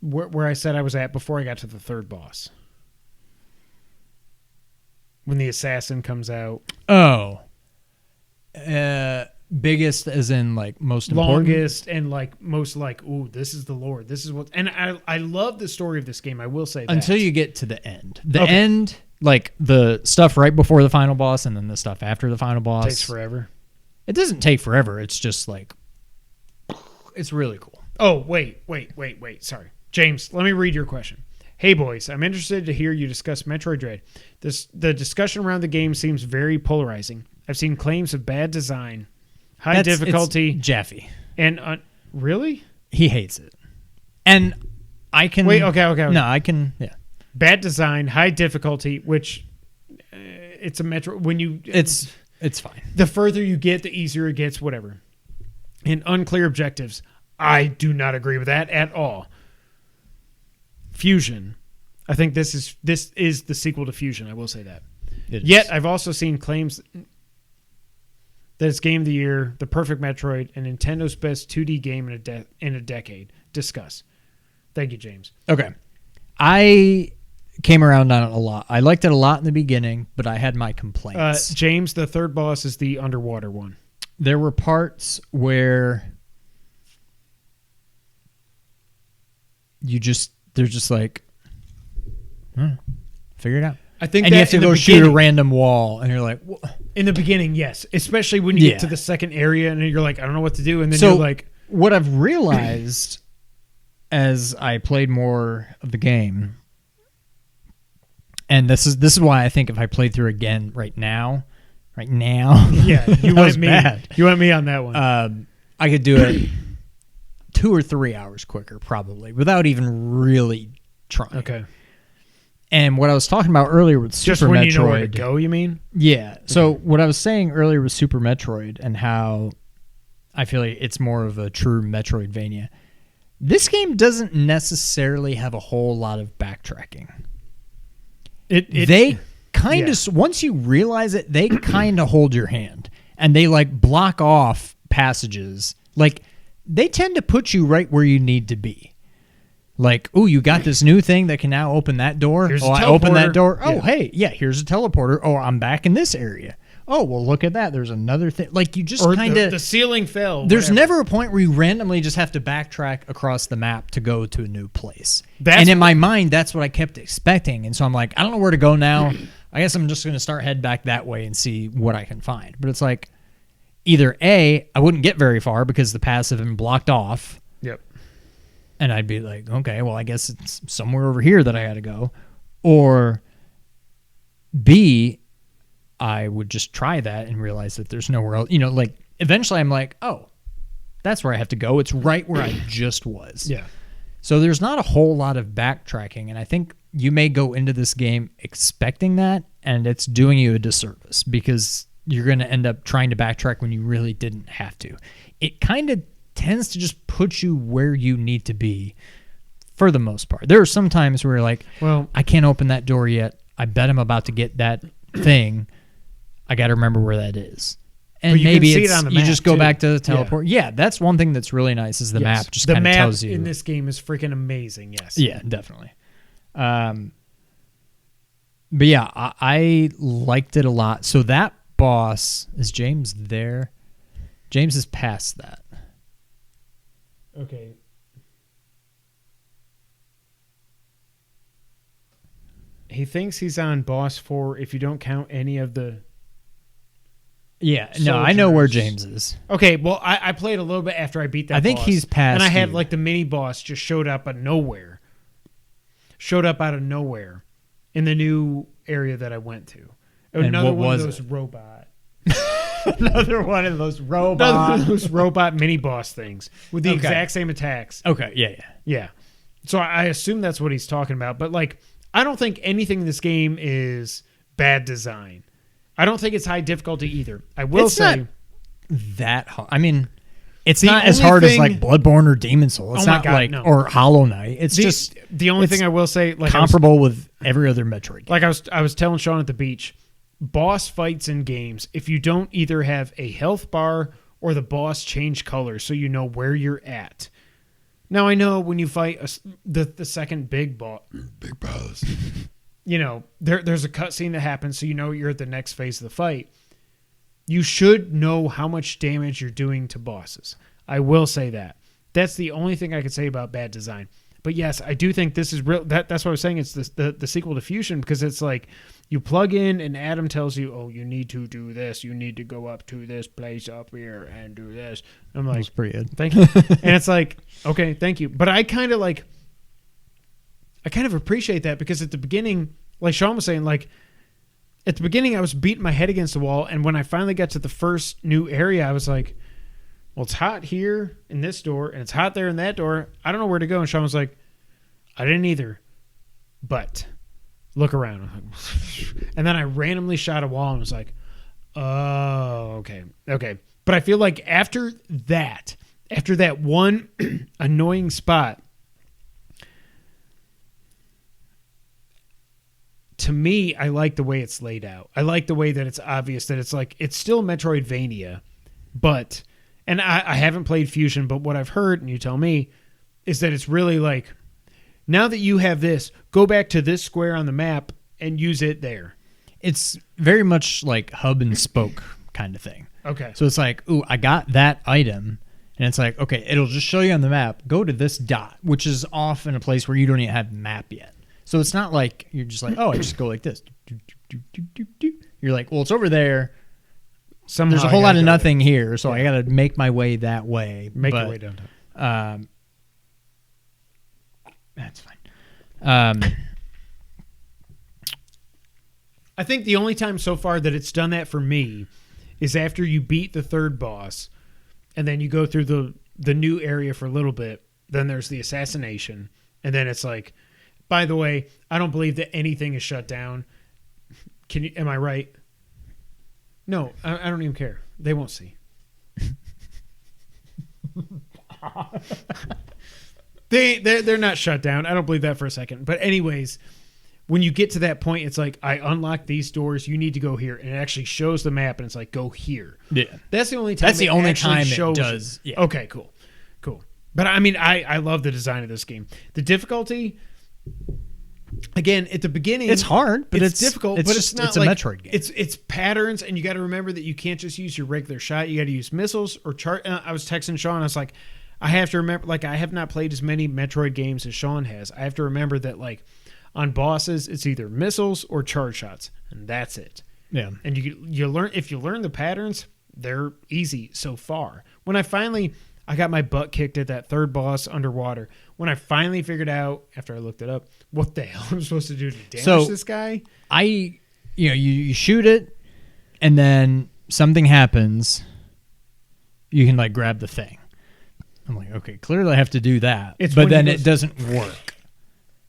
Where I said I was at before I got to the third boss. When the assassin comes out. Oh. Biggest as in like most important? Longest and like most like, ooh, this is the Lord. This is what... And I love the story of this game. I will say that. Until you get to the end. The end, like the stuff right before the final boss and then the stuff after the final boss. Takes forever. It doesn't take forever. It's just like... It's really cool. Oh, wait. Sorry. James, let me read your question. Hey, boys. I'm interested to hear you discuss Metroid Dread. The discussion around the game seems very polarizing. I've seen claims of bad design, high difficulty. It's Jaffe. And really? He hates it. And I can... Wait, okay. No, I can... Yeah. Bad design, high difficulty, which it's a Metro... When you... It's fine. The further you get, the easier it gets, whatever. And unclear objectives. I do not agree with that at all. Fusion. I think this is the sequel to Fusion. I will say that. Yet I've also seen claims that it's game of the year, the perfect Metroid, and Nintendo's best 2D game in a decade. Discuss. Thank you, James. Okay. I came around on it a lot. I liked it a lot in the beginning, but I had my complaints. James, the third boss is the underwater one. There were parts where they're just like, figure it out. I think, and you have to go shoot a random wall, and you're like, what? In the beginning, yes, especially when you get to the second area, and you're like, I don't know what to do, and then you're like, what I've realized as I played more of the game, and this is why I think if I played through again right now, yeah, you went me, bad. You went me on that one. I could do it 2 or 3 hours quicker, probably, without even really trying. Okay. And what I was talking about earlier with Super Metroid... Just when you know where to go, you mean? Yeah. So what I was saying earlier with Super Metroid and how I feel like it's more of a true Metroidvania. This game doesn't necessarily have a whole lot of backtracking. They kind of... Once you realize it, they kind of hold your hand. and they like block off passages. Like they tend to put you right where you need to be. Like, oh, you got this new thing that can now open that door. Here's I open that door. Oh, hey, yeah, here's a teleporter. Oh, I'm back in this area. Oh, well, look at that. There's another thing. Like, you just kind of... the ceiling fell. There's whatever. never a point where you randomly just have to backtrack across the map to go to a new place. That's and in my mind, that's what I kept expecting. And so I'm like, I don't know where to go now. I guess I'm just going to start head back that way and see what I can find. But it's like, either A, I wouldn't get very far because the paths have been blocked off. Yep. And I'd be like, okay, well, I guess it's somewhere over here that I had to go. Or B, I would just try that and realize that there's nowhere else. You know, like eventually I'm like, oh, that's where I have to go. It's right where I just was. Yeah. So there's not a whole lot of backtracking. And I think you may go into this game expecting that, and it's doing you a disservice because you're going to end up trying to backtrack when you really didn't have to. It kind of tends to just put you where you need to be for the most part. There are some times where you're like, well, I can't open that door yet. I bet I'm about to get that thing. I got to remember where that is. And maybe see it on the you map, just go too. back to the teleport. Yeah, that's one thing that's really nice is the map just kind of tells you. The map in this game is freaking amazing, yes. Yeah, definitely. But yeah, I liked it a lot. So that boss, is James there? James is past that. Okay. He thinks he's on boss 4 if you don't count any of the... Yeah, no, I know where soldiers. James is. Okay, well, I played a little bit after I beat that I think boss, he's past and I had you. like the mini boss just showed up out of nowhere. Showed up out of nowhere in the new area that I went to. And Another what one was of those it? robot. Another one of those Another one robots. of those robot mini boss things with the Okay. exact same attacks. Okay, yeah. Yeah. So I assume that's what he's talking about. But, like, I don't think anything in this game is bad design. I don't think it's high difficulty either. I will It's say... not that hard. I mean, it's The not as only hard as, thing- like, Bloodborne or Demon's Soul. It's Oh my not God, like... no. Or Hollow Knight. It's just the only it's thing I will say... like comparable with every other Metroid game. Like I was telling Sean at the beach, boss fights in games, if you don't either have a health bar or the boss change colors so you know where you're at. Now, I know when you fight the second big boss, you know, there's a cutscene that happens so you know you're at the next phase of the fight. You should know how much damage you're doing to bosses. I will say that. That's the only thing I could say about bad design. But yes, I do think this is real. That's what I was saying. It's the sequel to Fusion because it's like you plug in and Adam tells you, oh, you need to do this. You need to go up to this place up here and do this. I'm like, That's pretty good. thank you. And it's like, okay, thank you. But I kind of appreciate that because at the beginning, like Sean was saying, like at the beginning I was beating my head against the wall. And when I finally got to the first new area, I was like, well, it's hot here in this door and it's hot there in that door. I don't know where to go. And Sean was like, I didn't either, but look around. And then I randomly shot a wall and was like, oh, okay. But I feel like after that one annoying spot, to me, I like the way it's laid out. I like the way that it's obvious that it's like, it's still Metroidvania, but... And I haven't played Fusion, but what I've heard, and you tell me, is that it's really like, now that you have this, go back to this square on the map and use it there. It's very much like hub and spoke kind of thing. Okay. So it's like, ooh, I got that item. And it's like, okay, it'll just show you on the map, go to this dot, which is off in a place where you don't even have the map yet. So it's not like you're just like, oh, I just go like this. You're like, well, it's over there. Somehow There's a whole lot of nothing here, so I got to make my way that way. Make your way downtown. That's fine. I think the only time so far that it's done that for me is after you beat the third boss, and then you go through the new area for a little bit. Then there's the assassination, and then it's like, by the way, I don't believe that anything is shut down. Am I right? No, I don't even care. They won't see. They're not shut down. I don't believe that for a second. But anyways, when you get to that point, it's like, I unlock these doors. You need to go here. And it actually shows the map, and it's like, go here. Yeah. That's the only time it does. Yeah. Okay, cool. But I mean, I love the design of this game. The difficulty, again, at the beginning, it's hard, but it's difficult. It's but just, it's not it's a like, Metroid game. It's patterns, and you got to remember that you can't just use your regular shot. You got to use missiles or I was texting Sean. I was like, I have to remember. Like, I have not played as many Metroid games as Sean has. I have to remember that, like, on bosses, it's either missiles or charge shots, and that's it. Yeah. And you learn, if you learn the patterns, they're easy so far. When I got my butt kicked at that third boss underwater. When I finally figured out, after I looked it up, what the hell I'm supposed to do to damage this guy. You shoot it, and then something happens. You can, like, grab the thing. I'm like, okay, clearly I have to do that. But then it doesn't work.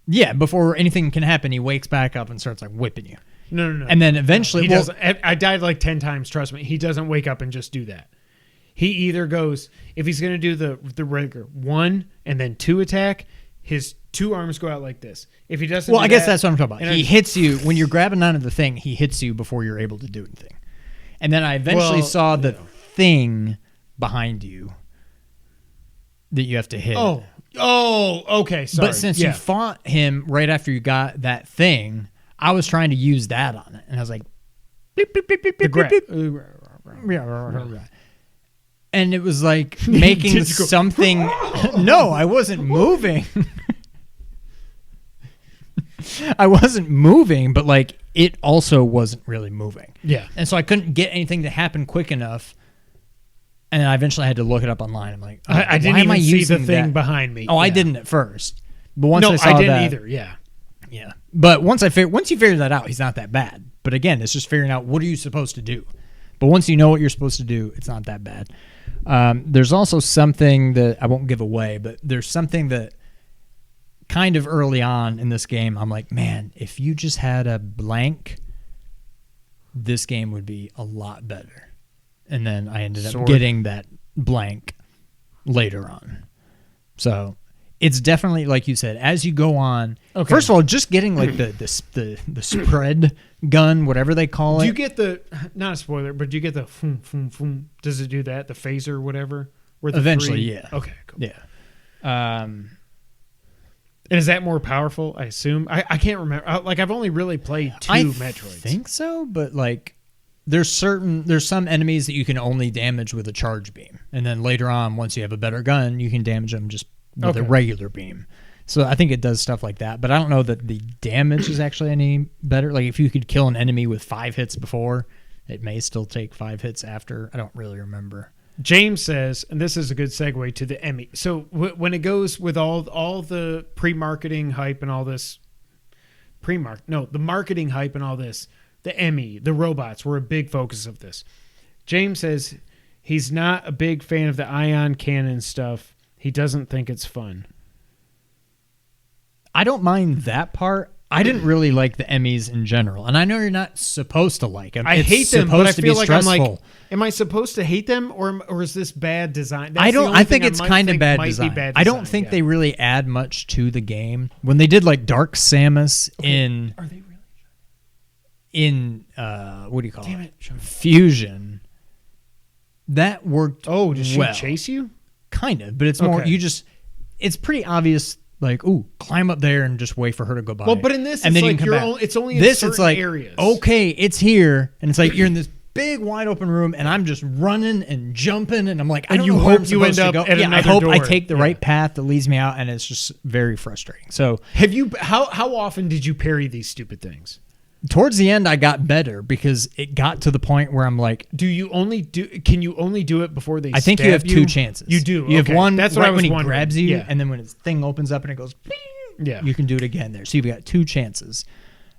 Yeah, before anything can happen, he wakes back up and starts, like, whipping you. No. And then eventually... He doesn't. I died like 10 times, trust me. He doesn't wake up and just do that. He either goes, if he's going to do the regular 1 and then 2 attack, his 2 arms go out like this. If he doesn't, I guess that's what I'm talking about. He hits you when you're grabbing onto the thing. He hits you before you're able to do anything. And then I eventually saw the thing behind you that you have to hit. Oh, okay. Sorry. But since you fought him right after you got that thing, I was trying to use that on it, and I was like, beep, beep, beep, beep, beep, beep, beep. And it was like making something. No, I wasn't moving. I wasn't moving, but like it also wasn't really moving. Yeah. And so I couldn't get anything to happen quick enough. And then I eventually had to look it up online. I'm like, I didn't even see the thing behind me. Oh, I didn't at first. But once I saw didn't either. Yeah. Yeah. But once you figure that out, he's not that bad. But again, it's just figuring out what are you supposed to do. But once you know what you're supposed to do, it's not that bad. There's also something that I won't give away, but there's something that kind of early on in this game, I'm like, man, if you just had a blank, this game would be a lot better. And then I ended up getting that blank later on. So it's definitely, like you said, as you go on. Okay. First of all, just getting like the spread gun, whatever they call it. Do you get the, not a spoiler, but do you get the foom, foom, foom? Does it do that? The phaser, whatever? Eventually, yeah. Okay, cool. Yeah. And is that more powerful, I assume? I can't remember. Like, I've only really played 2 Metroids. I think so, but like there's some enemies that you can only damage with a charge beam. And then later on, once you have a better gun, you can damage them just with a regular beam. So I think it does stuff like that. But I don't know that the damage is actually any better. Like if you could kill an enemy with 5 hits before, it may still take 5 hits after. I don't really remember. James says, and this is a good segue to the Emmy. So when it goes with all the pre-marketing hype and all this, the marketing hype and all this, the Emmy, the robots were a big focus of this. James says he's not a big fan of the ion cannon stuff. He doesn't think it's fun. I don't mind that part. I didn't really like the Emmys in general, and I know you're not supposed to like them. I hate them, but I feel like I'm like, am I supposed to hate them, or is this bad design? I think it's kind of bad design. I don't think they really add much to the game. When they did like Dark Samus in, are they really? In what do you call it? Fusion. That worked. Oh, does she chase you? Kind of, but it's more it's pretty obvious. Like, ooh, climb up there and just wait for her to go by. Well, but in this, and it's like it's only in certain areas. Okay, it's here, and it's like you're in this big wide open room, and I'm just running and jumping, and I'm like, I don't know where I'm supposed to go. I hope I take the right path that leads me out, and it's just very frustrating. So, have you? How often did you parry these stupid things? Towards the end, I got better because it got to the point where I'm like, can you only do it before they? I think you have 2 chances. You do. You have one. That's right what I was when he wondering. grabs you, and then when his thing opens up and it goes, yeah, you can do it again there. So you've got 2 chances.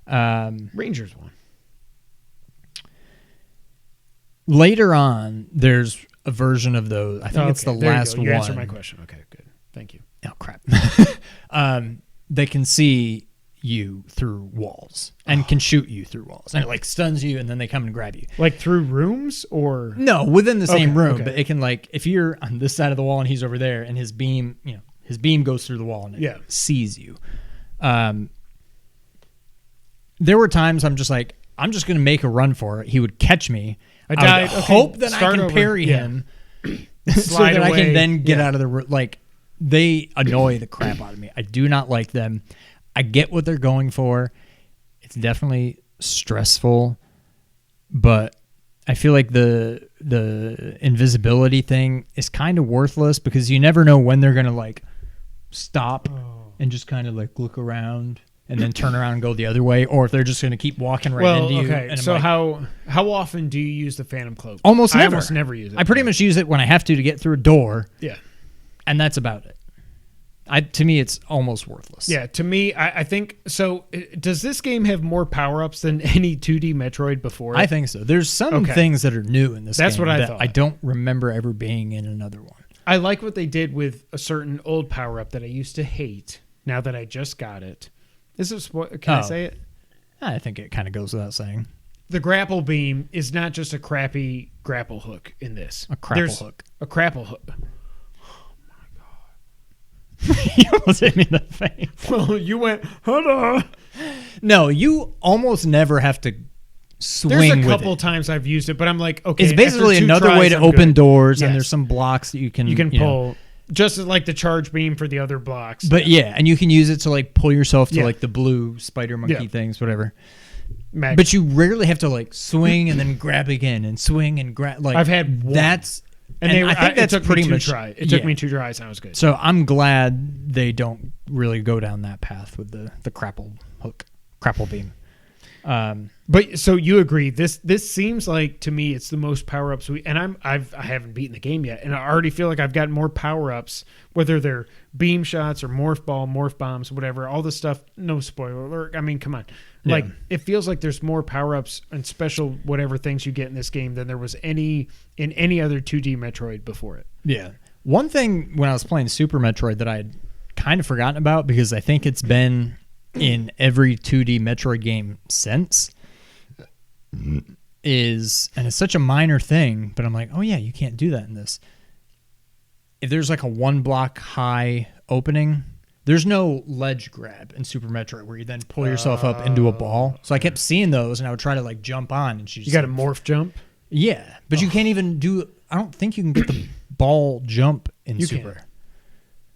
Rangers won. Later on, there's a version of those. I think it's the last one. You answered my question. Okay, good. Thank you. Oh crap. They can see you through walls and can shoot you through walls, and it like stuns you, and then they come and grab you. Like through rooms, or no, within the same room. But it can, like, if you're on this side of the wall and he's over there, and his beam goes through the wall and it sees you. there were times I'm just like, I'm just going to make a run for it. He would catch me. I died. would Okay, hope that I start can over. parry Yeah. him so Slide that I away. can then get Yeah. out of the like. They annoy the crap out of me. I do not like them. I get what they're going for. It's definitely stressful, but I feel like the invisibility thing is kind of worthless because you never know when they're going to like stop and just kind of like look around and then turn around and go the other way, or if they're just going to keep walking right into you. Okay. And I'm So like, how often do you use the Phantom Cloak? almost I never. almost never use it. I pretty much use it when I have to get through a door, Yeah. and that's about it. To me, it's almost worthless. Yeah, to me, I think so. Does this game have more power-ups than any 2D Metroid before? I think so. There's some Okay. things that are new in this That's game what I that thought. I don't remember ever being in another one. I like what they did with a certain old power-up that I used to hate. Now that I just got it, is it? Can I say it? I think it kind of goes without saying. The grapple beam is not just a crappy grapple hook in this. A crapple hook. A crapple hook. You almost hit me in the face. Well, you went, hold on. No, you almost never have to swing There's a with couple it. times I've used it, but I'm like, okay. It's basically after 2 another way tries, to I'm open good. doors, Yes. and there's some blocks that you can pull. know. Just like the charge beam for the other blocks. But yeah, and you can use it to like pull yourself to Yeah. like the blue spider monkey Yeah. things, whatever. Mag- But you rarely have to like swing and then grab again and swing and grab. Like I've had one. that's and I think that's it took pretty me much. It took me 2 tries, and I was good. So I'm glad they don't really go down that path with the crapple hook, crapple beam. But so you agree? This seems like to me it's the most power ups I haven't beaten the game yet, and I already feel like I've gotten more power ups, whether they're beam shots or morph ball, morph bombs, whatever. All this stuff. No spoiler alert. I mean, come on. Like it feels like there's more power ups and special whatever things you get in this game than there was in any other 2D Metroid before it. Yeah. One thing when I was playing Super Metroid that I had kind of forgotten about because I think it's been in every 2D Metroid game since is, and it's such a minor thing, but I'm like, oh yeah, you can't do that in this. If there's like a 1 block high opening, there's no ledge grab in Super Metroid where you then pull yourself up into a ball. So I kept seeing those and I would try to like jump on and she just You got a like, morph jump. yeah, but you can't even do. I don't think you can get the ball jump in You Super. can.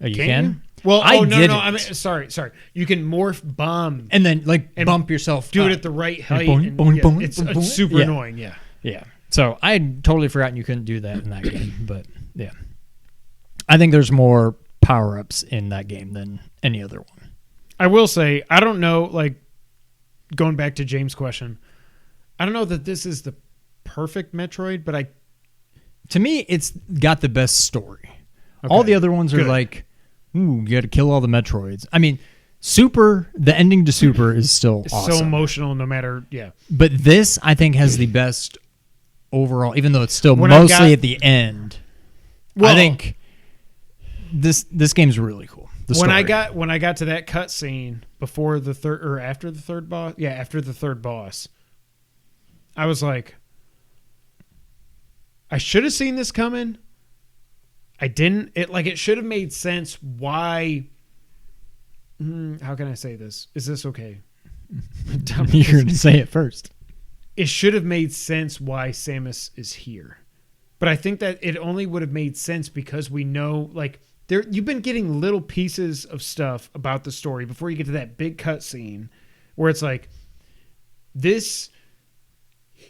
Oh, you Can can? you? Well, I no. didn't. I mean, sorry. You can morph bomb. And then like And bump yourself. Do up. it at the right height. boing, and, boing, yeah, boing, it's, boing, boing. it's super Yeah. annoying. Yeah. Yeah. So I had totally forgotten you couldn't do that in that game. But yeah, I think there's more power ups in that game than any other one. I will say, I don't know, like, going back to James' question, I don't know that this is the perfect Metroid, but To me, it's got the best story. All the other ones are Good. like, ooh, you got to kill all the Metroids. I mean, Super, the ending to Super is still it's awesome. so emotional no matter, yeah. But this, I think, has the best overall, even though it's still When I mostly got- at the end. Well, I think this game's really cool. The when I story. got to that cutscene before the third, or after the third boss, after the third boss, I was like, I should have seen this coming. I didn't. It should have made sense why. How can I say this? Is this okay? You're going to say it first. It should have made sense why Samus is here. But I think that it only would have made sense because we know, like, you've been getting little pieces of stuff about the story before you get to that big cutscene where it's like,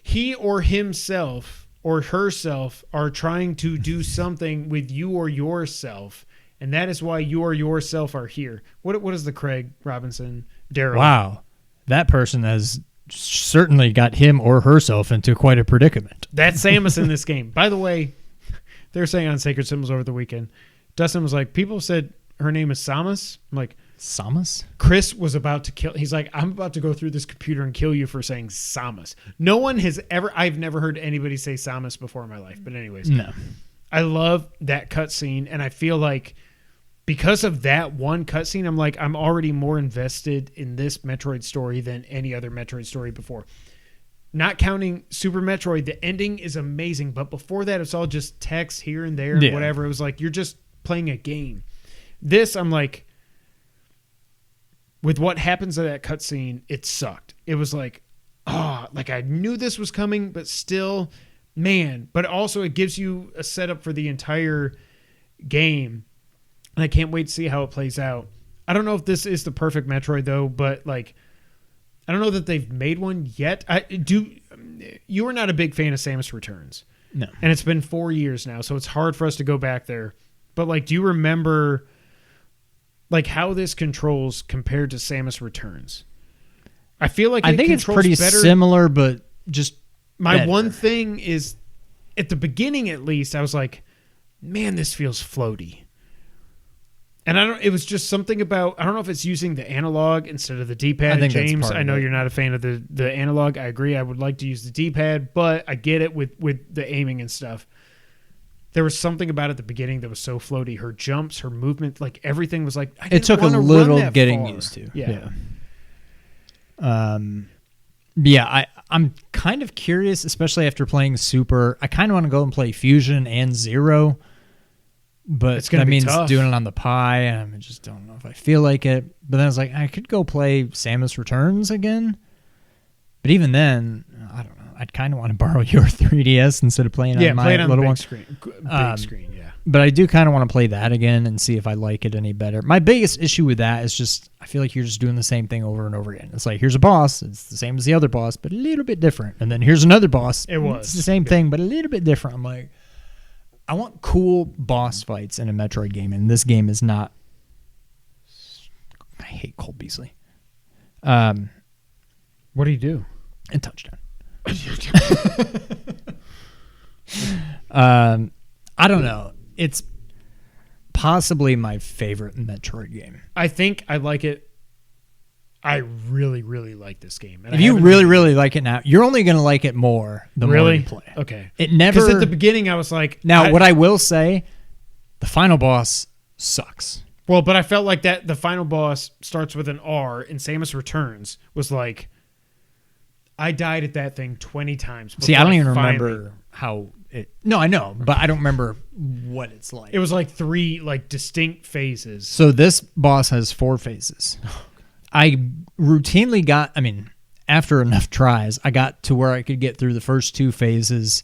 he or himself or herself are trying to do something with you or yourself, and that is why you or yourself are here. What is the Craig Robinson Darryl? Wow. That person has certainly got him or herself into quite a predicament. That's Samus in this game. By the way, they were saying on Sacred Symbols over the weekend, Dustin was like, people said her name is Samus. I'm like, Samus? Chris was about to kill. He's like, I'm about to go through this computer and kill you for saying Samus. No one has ever, I've never heard anybody say Samus before in my life. But anyways, No. I love that cutscene. And I feel like because of that one cutscene, I'm like, I'm already more invested in this Metroid story than any other Metroid story before. Not counting Super Metroid, the ending is amazing. But before that, it's all just text here and there and whatever. It was like, you're just playing a game. This, I'm like, with what happens in that cutscene, it sucked. it was like, like I knew this was coming, but still, man. But also it gives you a setup for the entire game, and I can't wait to see how it plays out. I don't know if this is the perfect Metroid though, but like, I don't know that they've made one yet. You are not a big fan of Samus Returns. No. And it's been 4 years now, so it's hard for us to go back there. But like, do you remember like how this controls compared to Samus Returns? I feel like I think it's pretty better. similar, but just My better. one thing is, at the beginning at least, I was like, man, this feels floaty. And it was just something about, I don't know if it's using the analog instead of the D-pad. I think that's James, part I of know it. you're not a fan of the analog. I agree. I would like to use the D-pad, but I get it with the aiming and stuff. There was something about it at the beginning that was so floaty. Her jumps, her movement, like everything was like, I didn't It took a wanna run little that getting far. used to. Yeah. I'm kind of curious, especially after playing Super. I kind of want to go and play Fusion and Zero, but It's gonna that be means tough. doing it on the Pi, and I just don't know if I feel like it. But then I was like, I could go play Samus Returns again. But even then, I don't know. I'd kind of want to borrow your 3DS instead of playing on my play it on the little big one. screen. Big screen, yeah. But I do kind of want to play that again and see if I like it any better. My biggest issue with that is just I feel like you're just doing the same thing over and over again. It's like, here's a boss. It's the same as the other boss, but a little bit different. And then here's another boss. It's the same thing, but a little bit different. I'm like, I want cool boss fights in a Metroid game, and this game is not. I hate Cole Beasley. What do you do? And touchdown. I don't know. It's possibly my favorite Metroid game. I think I like it. I really, really like this game. And If I you haven't really, really like it now, you're only going to like it more the more you play. Okay. It never. Because at the beginning I was like, Now, what I will say, the final boss sucks. well, but I felt like that the final boss starts with an R, and Samus Returns was like, I died at that thing 20 times. See, I don't even finally- remember how it. No, I know, but I don't remember what it's like. It was like 3 like distinct phases. So this boss has 4 phases. I routinely got, after enough tries, I got to where I could get through the first 2 phases,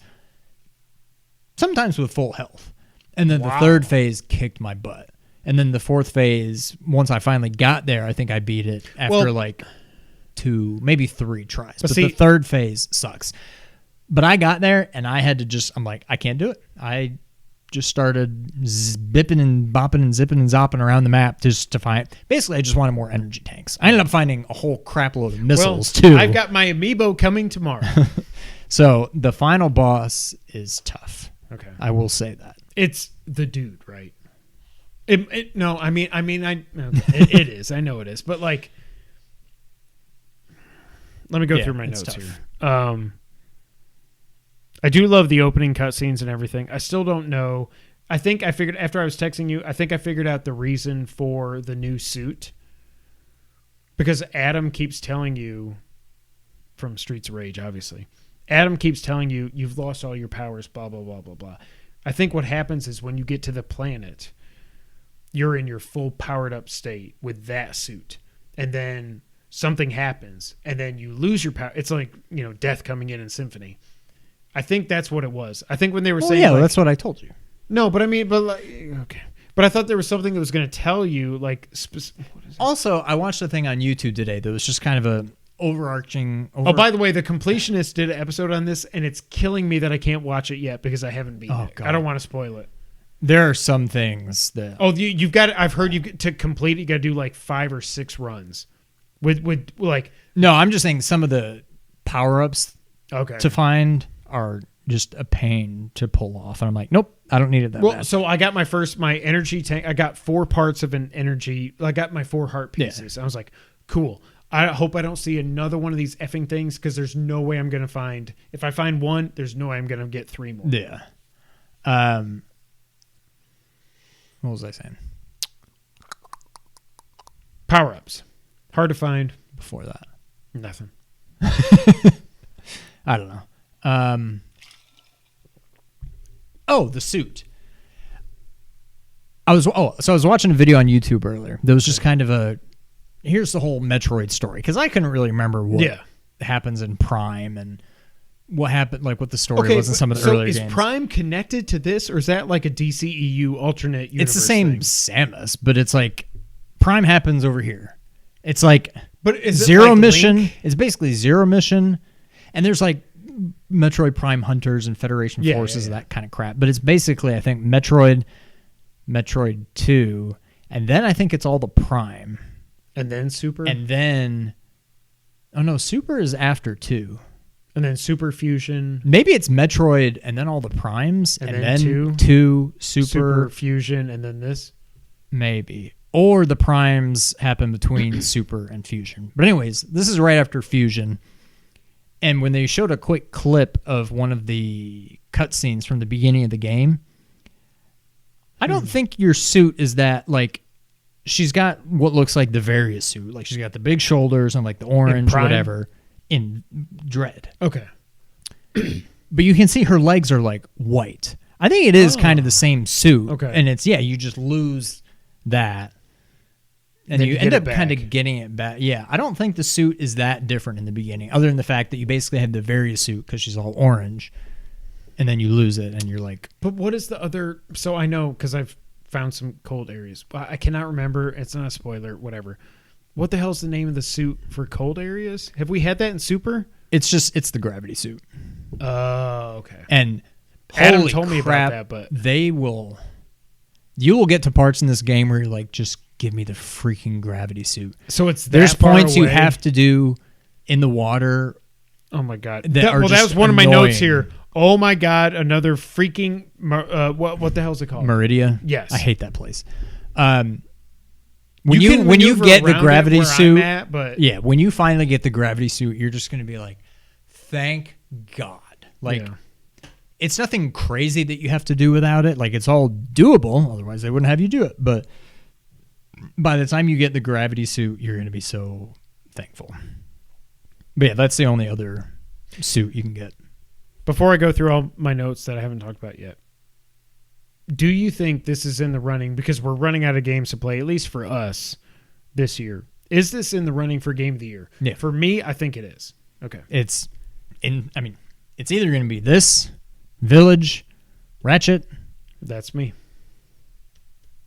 sometimes with full health. And then the third phase kicked my butt. And then the 4th phase, once I finally got there, I think I beat it after 2, maybe 3 tries. But the third phase sucks. But I got there and I had to I'm like, I can't do it. I just started bipping and bopping and zipping and zopping around the map just to find. Basically, I just wanted more energy tanks. I ended up finding a whole crap load of missiles too. I've got my amiibo coming tomorrow. So the final boss is tough. Okay. I will say that. It's the dude, right? It is. I know it is. But like, let me go through my it's notes tough. here. I do love the opening cutscenes and everything. I still don't know. I think I figured after I was texting you, I think I figured out the reason for the new suit. Because Adam keeps telling you, from Streets of Rage, obviously, Adam keeps telling you, you've lost all your powers, blah, blah, blah, blah, blah. I think what happens is when you get to the planet, you're in your full powered up state with that suit. And then something happens, and then you lose your power. It's like, death coming in Symphony. I think that's what it was. I think when they were saying, that's what I told you. No, but okay. But I thought there was something that was going to tell you, like, what is it? Also, I watched a thing on YouTube today that was just kind of a overarching. Oh, by the way, the Completionist did an episode on this, and it's killing me that I can't watch it yet because I haven't beaten it. God. I don't want to spoil it. There are some things that. Oh, you've got. I've heard to complete it, you got to do like 5 or 6 runs, with like. No, I'm just saying some of the power ups to find are just a pain to pull off, and I'm like, nope, I don't need it that bad. So I got my energy tank. I got 4 parts of an energy. I got my 4 heart pieces. Yeah. I was like, cool. I hope I don't see another one of these effing things because there's no way I'm gonna find. If I find one, there's no way I'm gonna get 3 more. Yeah. What was I saying? Power ups, hard to find. Before that, nothing. I don't know. The suit. I was watching a video on YouTube earlier. There was just kind of a here's the whole Metroid story, because I couldn't really remember what Yeah. happens in Prime and what happened, like what the story was in some of the earlier games. So is Prime connected to this, or is that like a DCEU alternate universe It's the same thing? Samus, but it's like Prime happens over here. It's like But is it Zero like Mission. Link? It's basically Zero Mission, and there's like Metroid Prime Hunters and Federation Yeah, Forces yeah, and that kind of crap. But it's basically, I think, Metroid 2, and then I think it's all the Prime. And then Super? And then, oh no, Super is after 2. And then Super Fusion. Maybe it's Metroid and then all the Primes, And and then then 2? 2 Super Super, Fusion, and then this? maybe. Or the Primes happen between Super and Fusion. But anyways, this is right after Fusion. And when they showed a quick clip of one of the cutscenes from the beginning of the game, I don't think your suit is that, like, she's got what looks like the various suit. Like, she's got the big shoulders and, like, the orange, Prime? whatever, in Dread. Okay. But you can see her legs are, like, white. I think it is kind of the same suit. Okay. And it's, yeah, you just lose that. And Then you you end get up it kind back. of getting it back. Yeah, I don't think the suit is that different in the beginning, other than the fact that you basically have the various suit because she's all orange, and then you lose it, and you're like, But what is the other? So I know because I've found some cold areas. I cannot remember. It's not a spoiler. Whatever. What the hell is the name of the suit for cold areas? Have we had that in Super? it's the gravity suit. Oh, okay. And Adam holy told me about crap, that, but- you will get to parts in this game where you're like, just give me the freaking gravity suit. So it's that There's far points you away? have to do in the water. Oh my god. that are That just was one of my annoying. notes here. Oh my god, another freaking what the hell is it called? Meridia. Yes. I hate that place. When you can when you maneuver get the around it gravity where suit, I'm at, but yeah, when you finally get the gravity suit, you're just going to be like, thank God. Like, yeah. it's nothing crazy that you have to do without it. Like, it's all doable. Otherwise, they wouldn't have you do it. But by the time you get the gravity suit, you're going to be so thankful. But yeah, that's the only other suit you can get. Before I go through all my notes that I haven't talked about yet, do you think this is in the running, because we're running out of games to play, at least for us this year? Is this in the running for Game of the Year? Yeah. For me, I think it is. Okay. It's either going to be this, Village, Ratchet. That's me.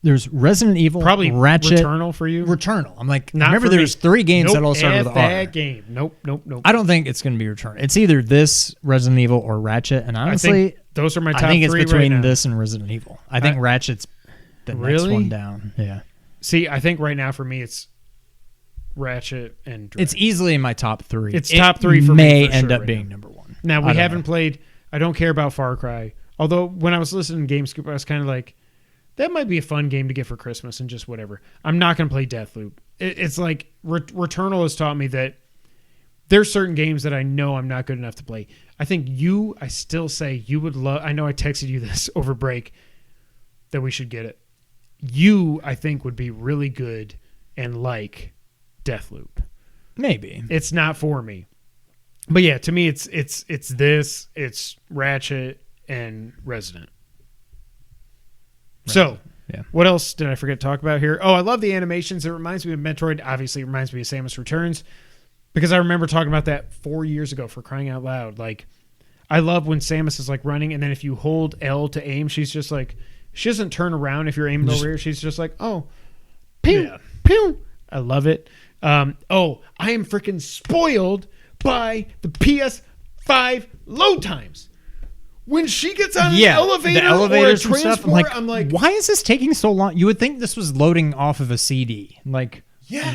There's Resident Evil, Probably Ratchet, Returnal for you. Returnal. I'm like, Not remember for me. there's 3 games Nope, that all started F with R. that game. Nope. I don't think it's going to be Returnal. It's either this, Resident Evil, or Ratchet. And I honestly, think those are my top I think it's three between right now. this and Resident Evil. I think Ratchet's the next Really? one down. Yeah. See, I think right now for me it's Ratchet and Dread. It's easily in my top 3. It's It top 3 for me may for end sure up right being now. number 1. Now, I we don't haven't know. played. I don't care about Far Cry. Although, when I was listening to GameScoop, I was kind of like, that might be a fun game to get for Christmas and just whatever. I'm not going to play Deathloop. It's like Returnal has taught me that there's certain games that I know I'm not good enough to play. I think I still say you would love. I know I texted you this over break that we should get it. You, I think, would be really good and like Deathloop. Maybe. It's not for me. But yeah, to me, it's Ratchet and Resident. So, Yeah. what else did I forget to talk about here? Oh, I love the animations. It reminds me of Metroid. Obviously, it reminds me of Samus Returns, because I remember talking about that 4 years ago, for crying out loud. Like, I love when Samus is like running, and then if you hold L to aim, she's just like, she doesn't turn around if you're aiming over here. She's just like, oh, pew, Yeah. pew. I love it. I am freaking spoiled by the PS5 load times. When she gets on an elevator the elevators or a and stuff, transporter, I'm like, why is this taking so long? You would think this was loading off of a CD. Like,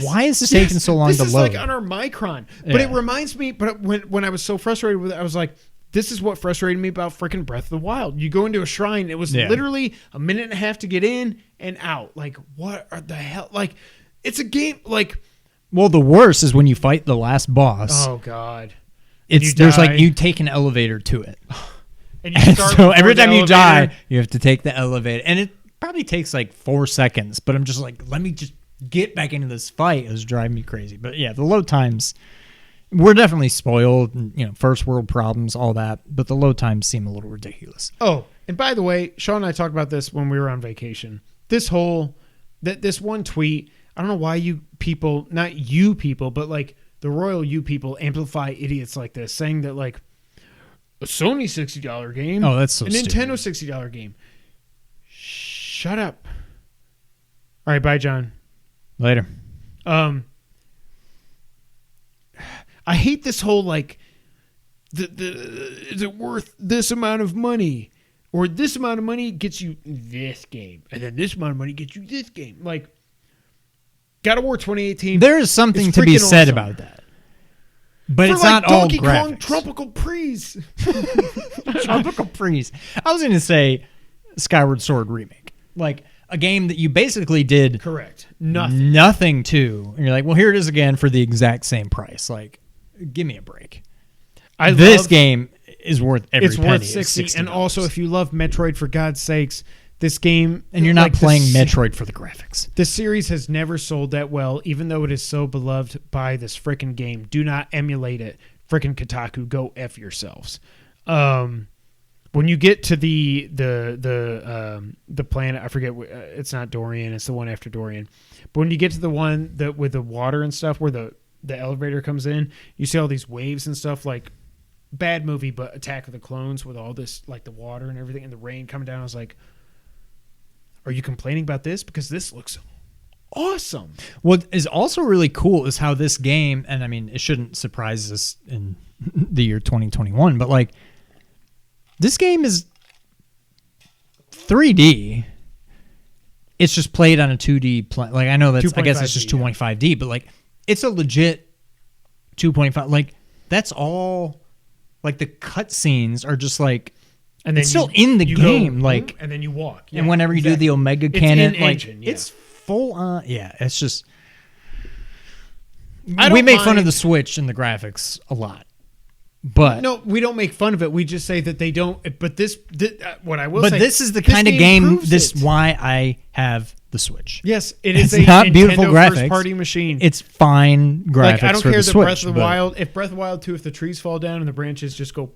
why is this taking so long this to is load? like on our Micron. But it Yeah. reminds me, but when I was so frustrated with it, I was like, this is what frustrated me about freaking Breath of the Wild. You go into a shrine, it was literally a minute and a half to get in and out. Like, what are the hell? Like, it's a game, like... Well, the worst is when you fight the last boss. Oh, God. There's like, you take an elevator to it. And you And start so before every the time you elevator. die, you have to take the elevator. And it probably takes like 4 seconds, but I'm just like, let me just get back into this fight. It was driving me crazy. But yeah, the load times, we're definitely spoiled, and, first world problems, all that. But the load times seem a little ridiculous. Oh, and by the way, Sean and I talked about this when we were on vacation. This one tweet, I don't know why you people, not you people, but like the royal you people amplify idiots like this, saying that like a Sony $60 game, Oh, that's so a stupid. Nintendo $60 game. Shut up. All right, bye, John. Later. I hate this whole like, is it worth this amount of money? Or this amount of money gets you this game. And then this amount of money gets you this game. Like, God of War 2018. There is something is to be freaking said awesome. about that. But For it's like not all Donkey Kong graphics. Tropical Freeze. Tropical Freeze. I was going to say Skyward Sword remake. Like a game that you basically did Correct. nothing to. And you're like, well, here it is again for the exact same price. Like, give me a break. This game is worth every it's penny. worth It's $60. And $60. also, if you love Metroid, for God's sakes, this game... And you're not like, playing Metroid for the graphics. The series has never sold that well, even though it is so beloved by this frickin' game. Do not emulate it. Frickin' Kotaku, go F yourselves. When you get to the planet, I forget, it's not Dorian, it's the one after Dorian. But when you get to the one that with the water and stuff, where the elevator comes in, you see all these waves and stuff, like bad movie, but Attack of the Clones with all this, like the water and everything and the rain coming down. I was like, are you complaining about this? Because this looks awesome. What is also really cool is how this game, and I mean, it shouldn't surprise us in the year 2021, but like, this game is 3D. It's just played on a 2D plane. Like, I know that's, I guess it's just 2.5D, but like, it's a legit 2.5. Like, that's all. Like, the cutscenes are just like, and then it's still in the game. Like, and then you walk. Yeah, and whenever you do the Omega it's Cannon, in like, engine, yeah. it's full on. Yeah, it's just. I We don't make fun of mind- the Switch and the graphics a lot, but No, we don't make fun of it. We just say that they don't. But what I will but say. this is the kind of game. proves This it. why I have the Switch. Yes, it is It's a not Nintendo beautiful graphics. first-party machine. It's fine graphics like I don't for care the that Switch. Breath of the but- Wild. If Breath of the Wild 2, if the trees fall down and the branches just go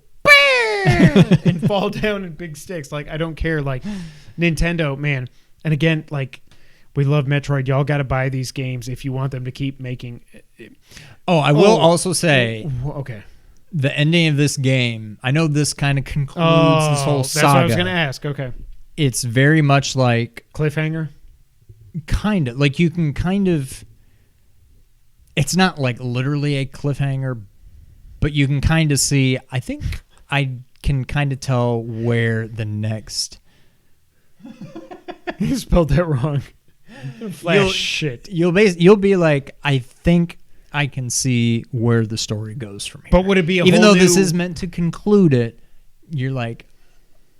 and fall down in big sticks, like I don't care. Like Nintendo, man. And again, like we love Metroid. Y'all got to buy these games if you want them to keep making. Oh, I will also say Okay. the ending of this game. I know this kind of concludes this whole That's saga. what I was going to ask. Okay. It's very much like Cliffhanger. kind of like you can kind of. It's not like literally a cliffhanger, but you can kind of see. I think I can kind of tell where the next. You spelled that wrong. You'll- Shit. You'll be like, I think I can see where the story goes from here. But would it be even whole though this new- is meant to conclude it? You're like,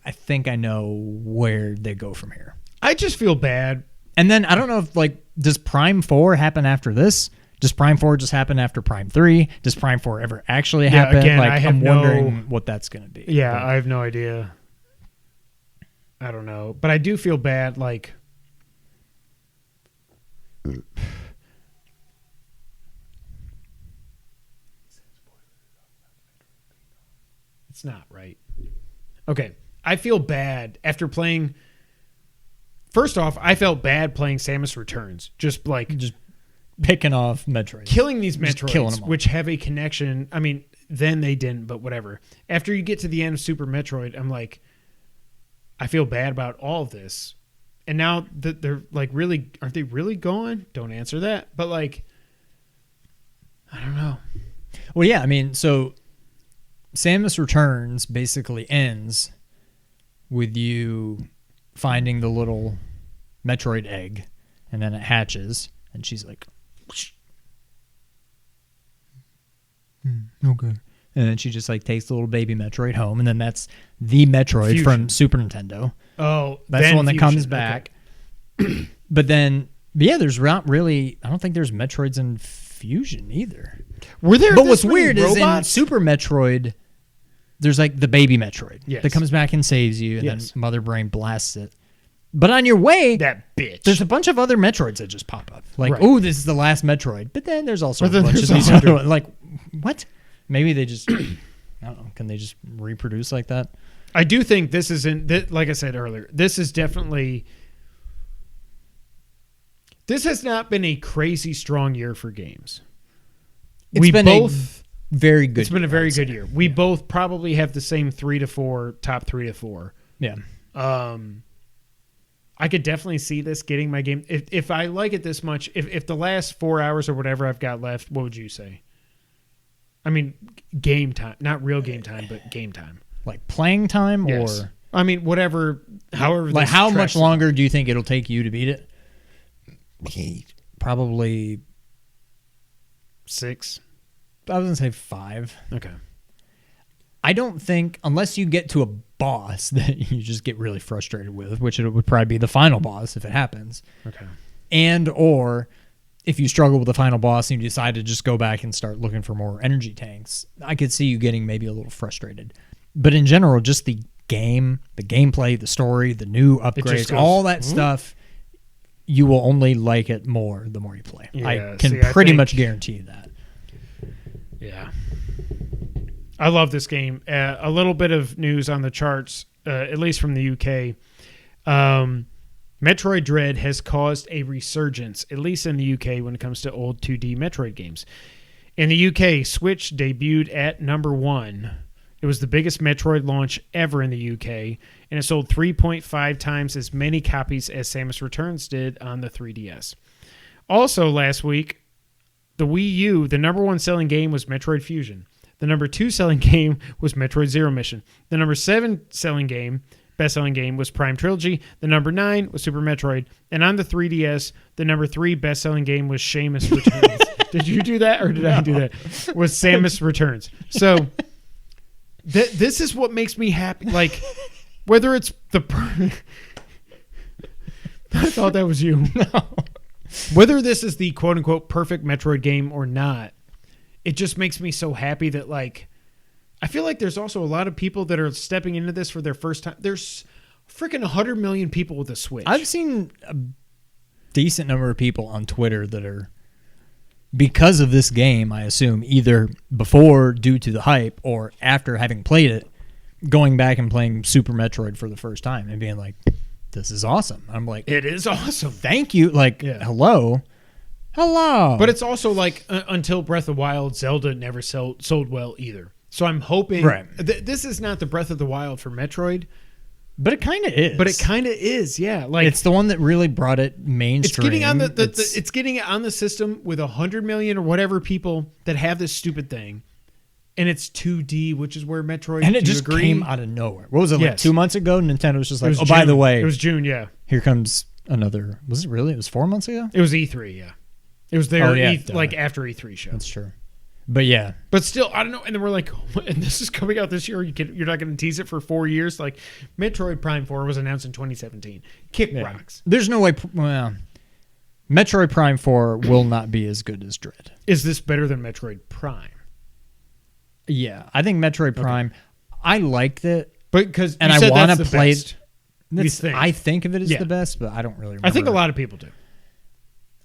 I think I know where they go from here. I just feel bad. And then I don't know if like does Prime 4 happen after this? Does Prime 4 just happen after Prime 3? Does Prime 4 ever actually happen? again, like I have I'm wondering what that's going to be. Yeah, But- I have no idea. I don't know. But I do feel bad, like... It's not right. Okay. I feel bad after playing... First off, I felt bad playing Samus Returns. Just picking off Metroid. killing these Just killing them Metroids, all. which have a connection. I mean, then they didn't, but whatever. After you get to the end of Super Metroid, I'm like, I feel bad about all of this. And now that they're like really, aren't they really gone? Don't answer that. But like, I don't know. Well, yeah, I mean, so Samus Returns basically ends with you finding the little Metroid egg, and then it hatches, and she's like, okay. And then she just like takes the little baby Metroid home, and then that's the Metroid Fusion. from Super Nintendo. Oh, That's then the one that Fusion. comes back. But then, yeah, there's not really. I don't think there's Metroids in Fusion either. Were there? But this what's many weird is in robots? Super Metroid, there's like the baby Metroid Yes. that comes back and saves you, and Yes. then Mother Brain blasts it. But on your way, that bitch. there's a bunch of other Metroids that just pop up. Like, Right. oh, this is the last Metroid. But then there's also But then a bunch of there's these 100. other ones. Like, what? Maybe they just, I don't know. Can they just reproduce like that? I do think this isn't, like I said earlier, this is definitely This has not been a crazy strong year for games. It's been a very good. It's been a very good year. We both probably have the same 3 to 4, top 3 to 4. Yeah. I could definitely see this getting my game. If I like it this much, if the last 4 hours or whatever I've got left, what would you say? I mean, game time, not real game time, but game time. Like playing time, yes. or I mean, whatever. However, like how much longer do you think it'll take you to beat it? Probably 6. I was gonna say 5. Okay. I don't think, unless you get to a boss that you just get really frustrated with, which it would probably be the final boss if it happens. Okay. And or if you struggle with the final boss and you decide to just go back and start looking for more energy tanks, I could see you getting maybe a little frustrated. But in general, just the game, the gameplay, the story, the new upgrades, all that stuff, you will only like it more the more you play. Yeah, I can pretty much guarantee that. Yeah. I love this game. A little bit of news on the charts, at least from the UK. Metroid Dread has caused a resurgence, at least in the UK, when it comes to old 2D Metroid games. In the UK, Switch debuted at number 1. It was the biggest Metroid launch ever in the UK, and it sold 3.5 times as many copies as Samus Returns did on the 3DS. Also, last week, the Wii U, the number 1 selling game was Metroid Fusion. The number 2 selling game was Metroid Zero Mission. The number 7 best-selling game was Prime Trilogy. The number 9 was Super Metroid. And on the 3DS, the number 3 best-selling game was Samus Returns. Did you do that or did I do that? Was Samus Returns. So this is what makes me happy. Like, whether it's the... I thought that was you. No. Whether this is the quote-unquote perfect Metroid game or not, it just makes me so happy that, like, I feel like there's also a lot of people that are stepping into this for their first time. There's freaking 100 million people with a Switch. I've seen a decent number of people on Twitter that are, because of this game, I assume, either before due to the hype or after having played it, going back and playing Super Metroid for the first time and being like, this is awesome. I'm like, it is awesome. Thank you. Like, hello. But it's also like until Breath of the Wild, Zelda never sold well either. So I'm hoping this is not the Breath of the Wild for Metroid, but it kind of is. Yeah. Like it's the one that really brought it mainstream. It's getting on it's getting it on the system with 100 million or whatever people that have this stupid thing, and it's 2D, which is where Metroid. And it just came out of nowhere. What was it like 2 months ago? Nintendo was just like, June. By the way, it was June. Yeah. Here comes another. Was it really? It was 4 months ago. It was E3. Yeah. It was there, like after E3 show. That's true. But yeah. But still, I don't know. And then we're like, and this is coming out this year. You're not going to tease it for 4 years. Like, Metroid Prime 4 was announced in 2017. Kick rocks. There's no way. Well, Metroid Prime 4 will not be as good as Dread. Is this better than Metroid Prime? Yeah, I think Metroid Prime. I liked it, but because and I want to play it. I think of it as the best, but I don't really remember. I think a lot of people do.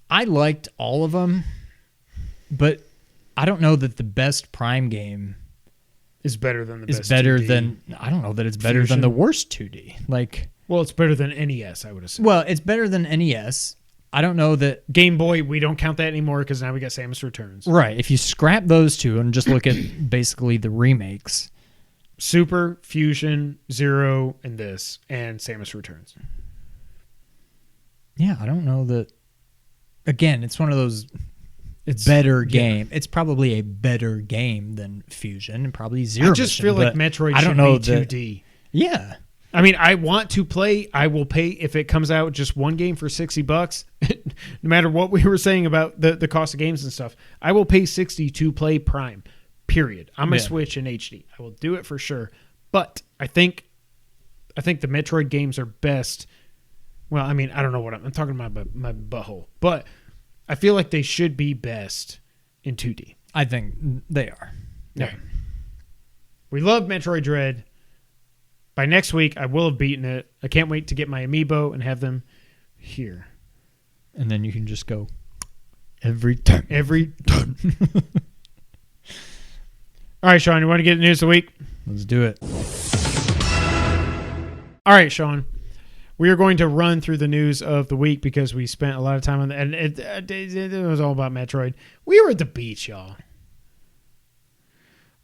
I liked all of them, but I don't know that the best Prime game is better than the best. Is better 2D. than I don't know that it's better than the worst 2D. Like, well, it's better than NES, I would assume. Well, it's better than NES. I don't know that Game Boy. We don't count that anymore because now we got Samus Returns. Right. If you scrap those two and just look at basically the remakes, Super, Fusion, Zero, and this, and Samus Returns. Yeah, I don't know that. Again, it's one of those. It's better game. It's probably a better game than Fusion and probably Zero. I just feel like Metroid I don't know should be 2D. Yeah. I mean, I want to play. I will pay if it comes out just one game for $60. No matter what we were saying about the cost of games and stuff, I will pay $60 to play Prime. Period. On my Switch in HD. I will do it for sure. But I think the Metroid games are best. Well, I mean, I don't know what I'm talking about my butthole, but I feel like they should be best in 2D. I think they are. Yeah. We love Metroid Dread. By next week, I will have beaten it. I can't wait to get my amiibo and have them here. And then you can just go every time. Every time. All right, Sean, you want to get the news of the week? Let's do it. All right, Sean. we are going to run through the news of the week because we spent a lot of time on that. And it was all about Metroid. We were at the beach, y'all.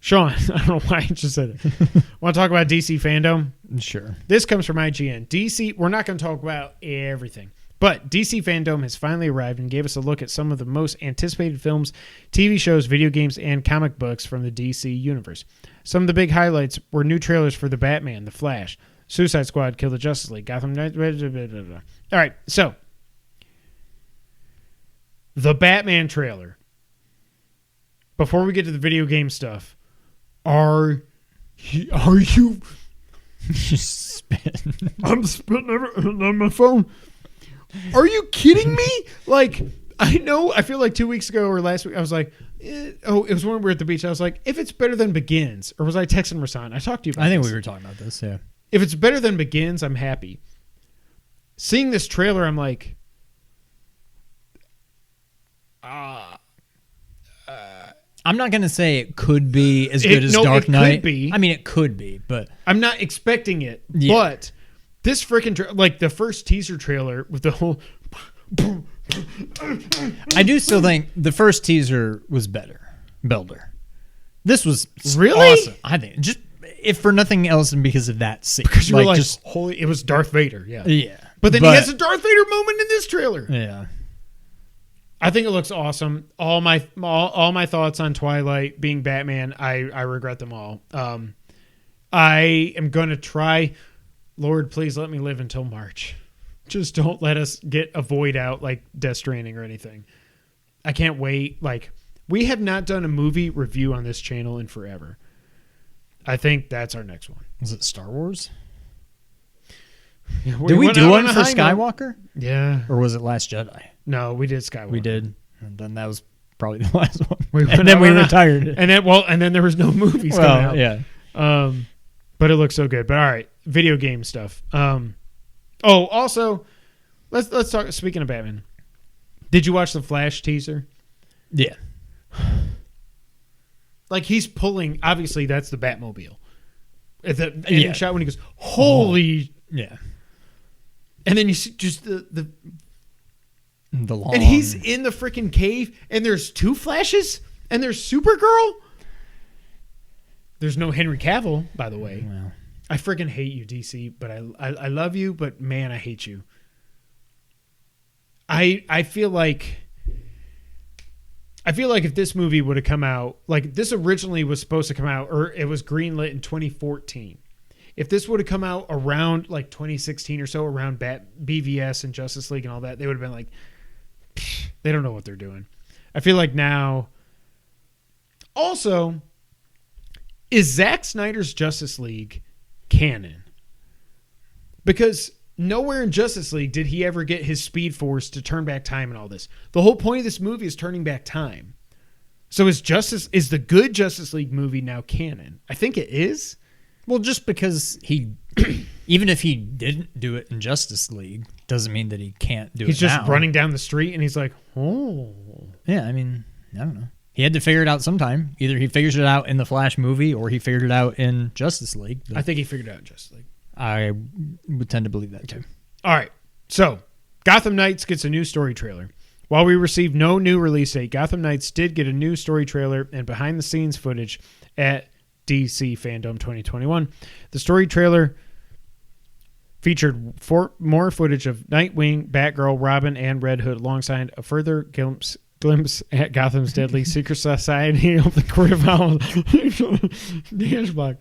Sean, I don't know why I just said it. Want to talk about DC Fandome? Sure. This comes from IGN. DC, we're not going to talk about everything, but DC Fandome has finally arrived and gave us a look at some of the most anticipated films, TV shows, video games, and comic books from the DC universe. Some of the big highlights were new trailers for The Batman, The Flash, Suicide Squad, Kill the Justice League, Gotham Knights. All right, so the Batman trailer. Before we get to the video game stuff, are you? Spitting. I'm spitting on my phone. Are you kidding me? Like, I know. I feel like 2 weeks ago or last week, I was like, it was when we were at the beach. I was like, if it's better than Begins, or was I texting Rasan? I talked to you about I think this. we were talking about this. Yeah. If it's better than Begins, I'm happy. Seeing this trailer, I'm like, I'm not going to say it could be as good as no, Dark Knight. It could be. I mean, it could be, but I'm not expecting it. Yeah. But this freaking like the first teaser trailer with the whole. I do still think the first teaser was builder. This was Really? awesome. I think just if for nothing else than because of that scene. Because you were like, just holy, it was Darth Vader. Yeah. yeah. But then he has a Darth Vader moment in this trailer. Yeah. I think it looks awesome. All my thoughts on Twilight being Batman, I regret them all. I am going to try. Lord, please let me live until March. Just don't let us get a void out like Death Stranding or anything. I can't wait. Like, we have not done a movie review on this channel in forever. I think that's our next one. Was it Star Wars? Yeah, Did we went do out one on a for high note. Skywalker? Yeah. Or was it Last Jedi? No, we did Skywalker. We did. And then that was probably the last one. We went and then out we on a- retired it. And then there was no movies coming out. yeah. But it looks so good. But all right, video game stuff. Also, let's talk. Speaking of Batman, did you watch the Flash teaser? Yeah. Like, he's pulling. Obviously, that's the Batmobile. At the ending shot when he goes, "Holy!" Yeah. And then you see just the long. and he's in the freaking cave, and there's two Flashes, and there's Supergirl. There's no Henry Cavill, by the way. Well. I freaking hate you, DC, but I love you, but man, I hate you. I feel like if this movie would have come out, like this originally was supposed to come out, or it was greenlit in 2014. If this would have come out around like 2016 or so, around BVS and Justice League and all that, they would have been like, they don't know what they're doing. I feel like now. Also, is Zack Snyder's Justice League canon? Because nowhere in Justice League did he ever get his Speed Force to turn back time and all this. The whole point of this movie is turning back time. So is the good Justice League movie now canon? I think it is. Well, just because he, even if he didn't do it in Justice League, doesn't mean that he can't do it now. He's just running down the street and he's like, oh. Yeah, I mean, I don't know. He had to figure it out sometime. Either he figures it out in the Flash movie or he figured it out in Justice League. I think he figured it out in Justice League. I would tend to believe that too. All right. So, Gotham Knights gets a new story trailer. While we received no new release date, Gotham Knights did get a new story trailer and behind-the-scenes footage at DC Fandome 2021. The story trailer featured more footage of Nightwing, Batgirl, Robin, and Red Hood, alongside a further glimpse at Gotham's deadly secret society of the Court of Owls. Dance block.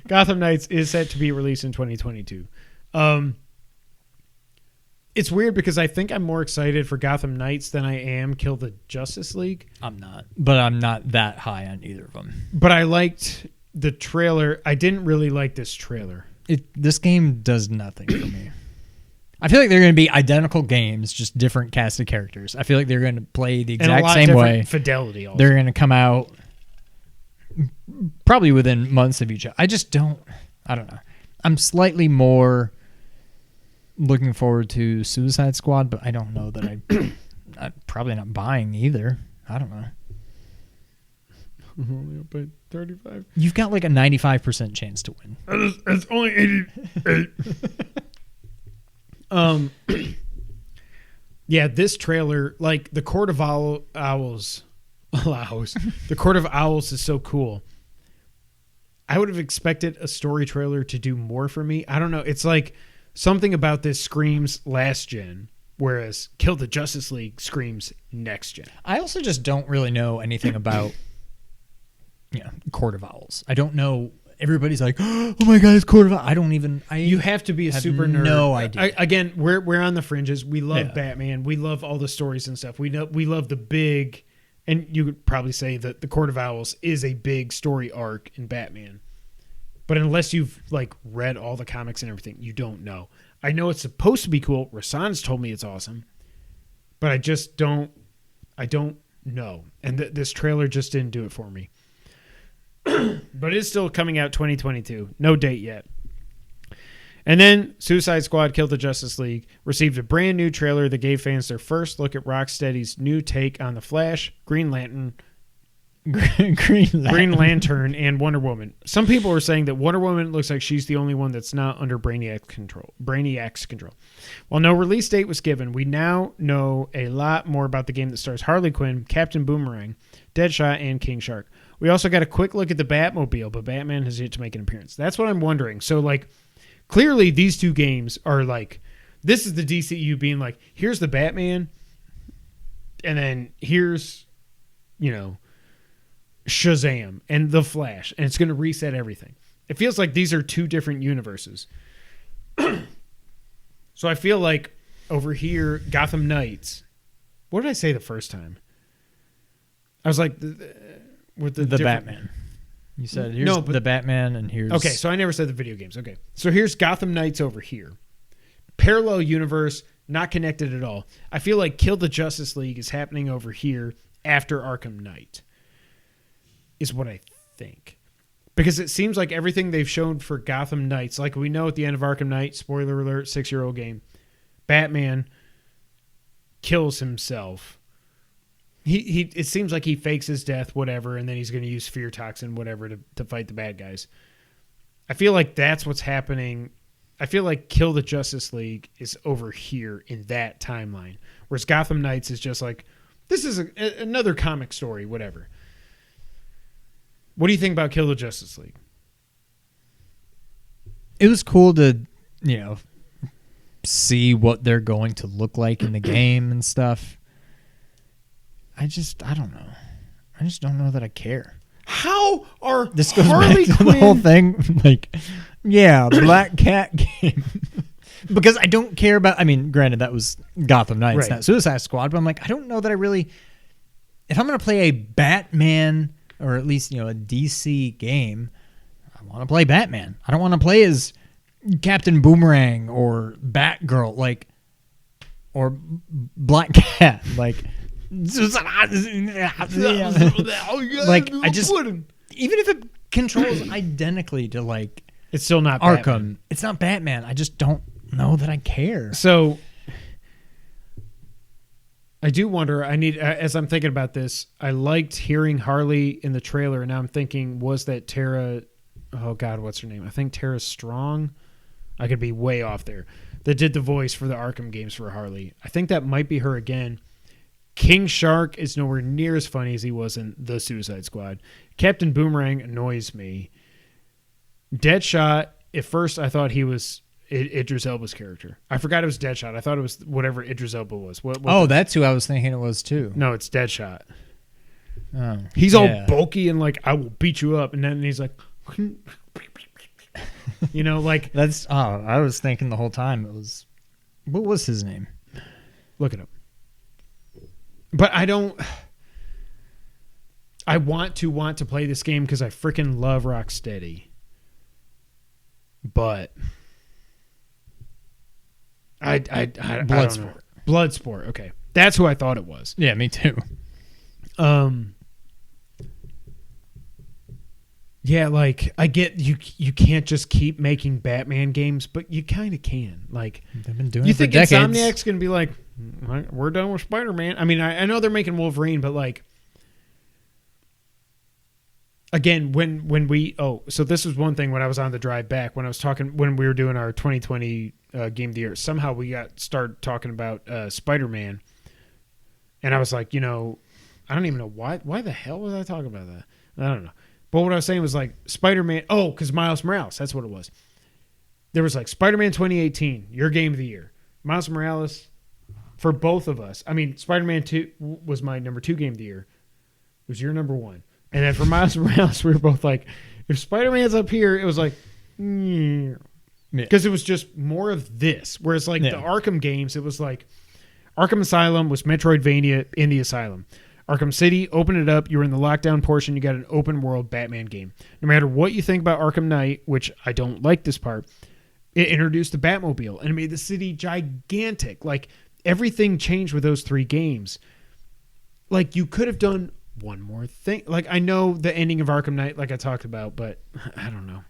Gotham Knights is set to be released in 2022. It's weird because I think I'm more excited for Gotham Knights than I am Kill the Justice League. I'm not. But I'm not that high on either of them. But I liked the trailer. I didn't really like this trailer. This game does nothing for me. I feel like they're going to be identical games, just different cast of characters. I feel like they're going to play the And a exact lot same different way. fidelity also. They're going to come out probably within months of each other. I don't know. I'm slightly more looking forward to Suicide Squad, but I don't know that I'm probably not buying either. I don't know. Only up by 35. You've got like a 95% chance to win. It's only 88. Yeah, this trailer, like the Court of Owls, the Court of Owls is so cool. I would have expected a story trailer to do more for me. I don't know. It's like something about this screams last gen, whereas Kill the Justice League screams next gen. I also just don't really know anything about Court of Owls. I don't know. Everybody's like, oh my God, it's Court of Owls. I don't even. You have to be a super nerd. No idea. Again, we're on the fringes. We love Batman. We love all the stories and stuff. We love the big, and you could probably say that the Court of Owls is a big story arc in Batman. But unless you've like read all the comics and everything, you don't know. I know it's supposed to be cool. Rasan's told me it's awesome, but I just don't. I don't know. And this trailer just didn't do it for me. But it's still coming out 2022. No date yet. And then Suicide Squad Kill the Justice League received a brand new trailer that gave fans their first look at Rocksteady's new take on The Flash, Green Lantern, and Wonder Woman. Some people are saying that Wonder Woman looks like she's the only one that's not under Brainiac's control. While no release date was given, we now know a lot more about the game that stars Harley Quinn, Captain Boomerang, Deadshot, and King Shark. We also got a quick look at the Batmobile, but Batman has yet to make an appearance. That's what I'm wondering. So, like, clearly these two games are like, this is the DCU being like, here's the Batman, and then here's, Shazam and the Flash, and it's going to reset everything. It feels like these are two different universes. So I feel like over here, Gotham Knights. What did I say the first time? I was like, with the Batman. You said here's the Batman, and here's... Okay, so I never said the video games. Okay, so here's Gotham Knights over here. Parallel universe, not connected at all. I feel like Kill the Justice League is happening over here after Arkham Knight, is what I think. Because it seems like everything they've shown for Gotham Knights, like we know at the end of Arkham Knight, spoiler alert, 6-year-old game, Batman kills himself. He it seems like he fakes his death, whatever, and then he's going to use fear toxin, whatever, to fight the bad guys. I feel like that's what's happening. I feel like Kill the Justice League is over here in that timeline, whereas Gotham Knights is just like, this is another comic story, whatever. What do you think about Kill the Justice League? It was cool to, see what they're going to look like in the game and stuff. I don't know. I just don't know that I care. How are this goes Harley back to Quinn... the whole thing? Like, Black Cat game. Because I don't care about... I mean, granted, that was Gotham Knights, not Suicide Squad, but I'm like, I don't know that I really... If I'm going to play a Batman, or at least, a DC game, I want to play Batman. I don't want to play as Captain Boomerang or Batgirl, or Black Cat, I just, even if it controls identically to it's still not Arkham, Batman. It's not Batman. I just don't know that I care. So I do wonder, as I'm thinking about this, I liked hearing Harley in the trailer, and now I'm thinking, was that Tara, oh God, what's her name? I think Tara Strong. I could be way off there. That did the voice for the Arkham games for Harley. I think that might be her again. King Shark is nowhere near as funny as he was in The Suicide Squad. Captain Boomerang annoys me. Deadshot, at first I thought he was Idris Elba's character. I forgot it was Deadshot. I thought it was whatever Idris Elba was. That's who I was thinking it was too. No, it's Deadshot. Oh, he's all bulky and I will beat you up. And then he's like... That's... Oh, I was thinking the whole time it was... What was his name? Look it up. But I don't... I want to play this game because I freaking love Rocksteady. But... I Bloodsport. Bloodsport, okay. That's who I thought it was. Yeah, me too. Yeah, I get you can't just keep making Batman games, but you kind of can. They've been doing you it for think decades. Insomniac's going to be like, we're done with Spider-Man? I mean, I know they're making Wolverine, but again, when we so this was one thing when I was on the drive back when we were doing our 2020 game of the year. Somehow we started talking about Spider-Man, and I was like, I don't even know why the hell was I talking about that? I don't know. But what I was saying was like Spider-Man. Oh, because Miles Morales. That's what it was. There was like Spider-Man 2018, your game of the year. Miles Morales for both of us. I mean, Spider-Man 2 was my number 2 game of the year. It was your number 1. And then for Miles Morales, we were both like, if Spider-Man's up here, it was like, because it was just more of this. Whereas like the Arkham games, it was like Arkham Asylum was Metroidvania in the Asylum. Arkham City, open it up. You were in the lockdown portion. You got an open world Batman game. No matter what you think about Arkham Knight, which I don't like this part, it introduced the Batmobile and it made the city gigantic. Like everything changed with those 3 games. Like you could have done one more thing. Like I know the ending of Arkham Knight, like I talked about, but I don't know.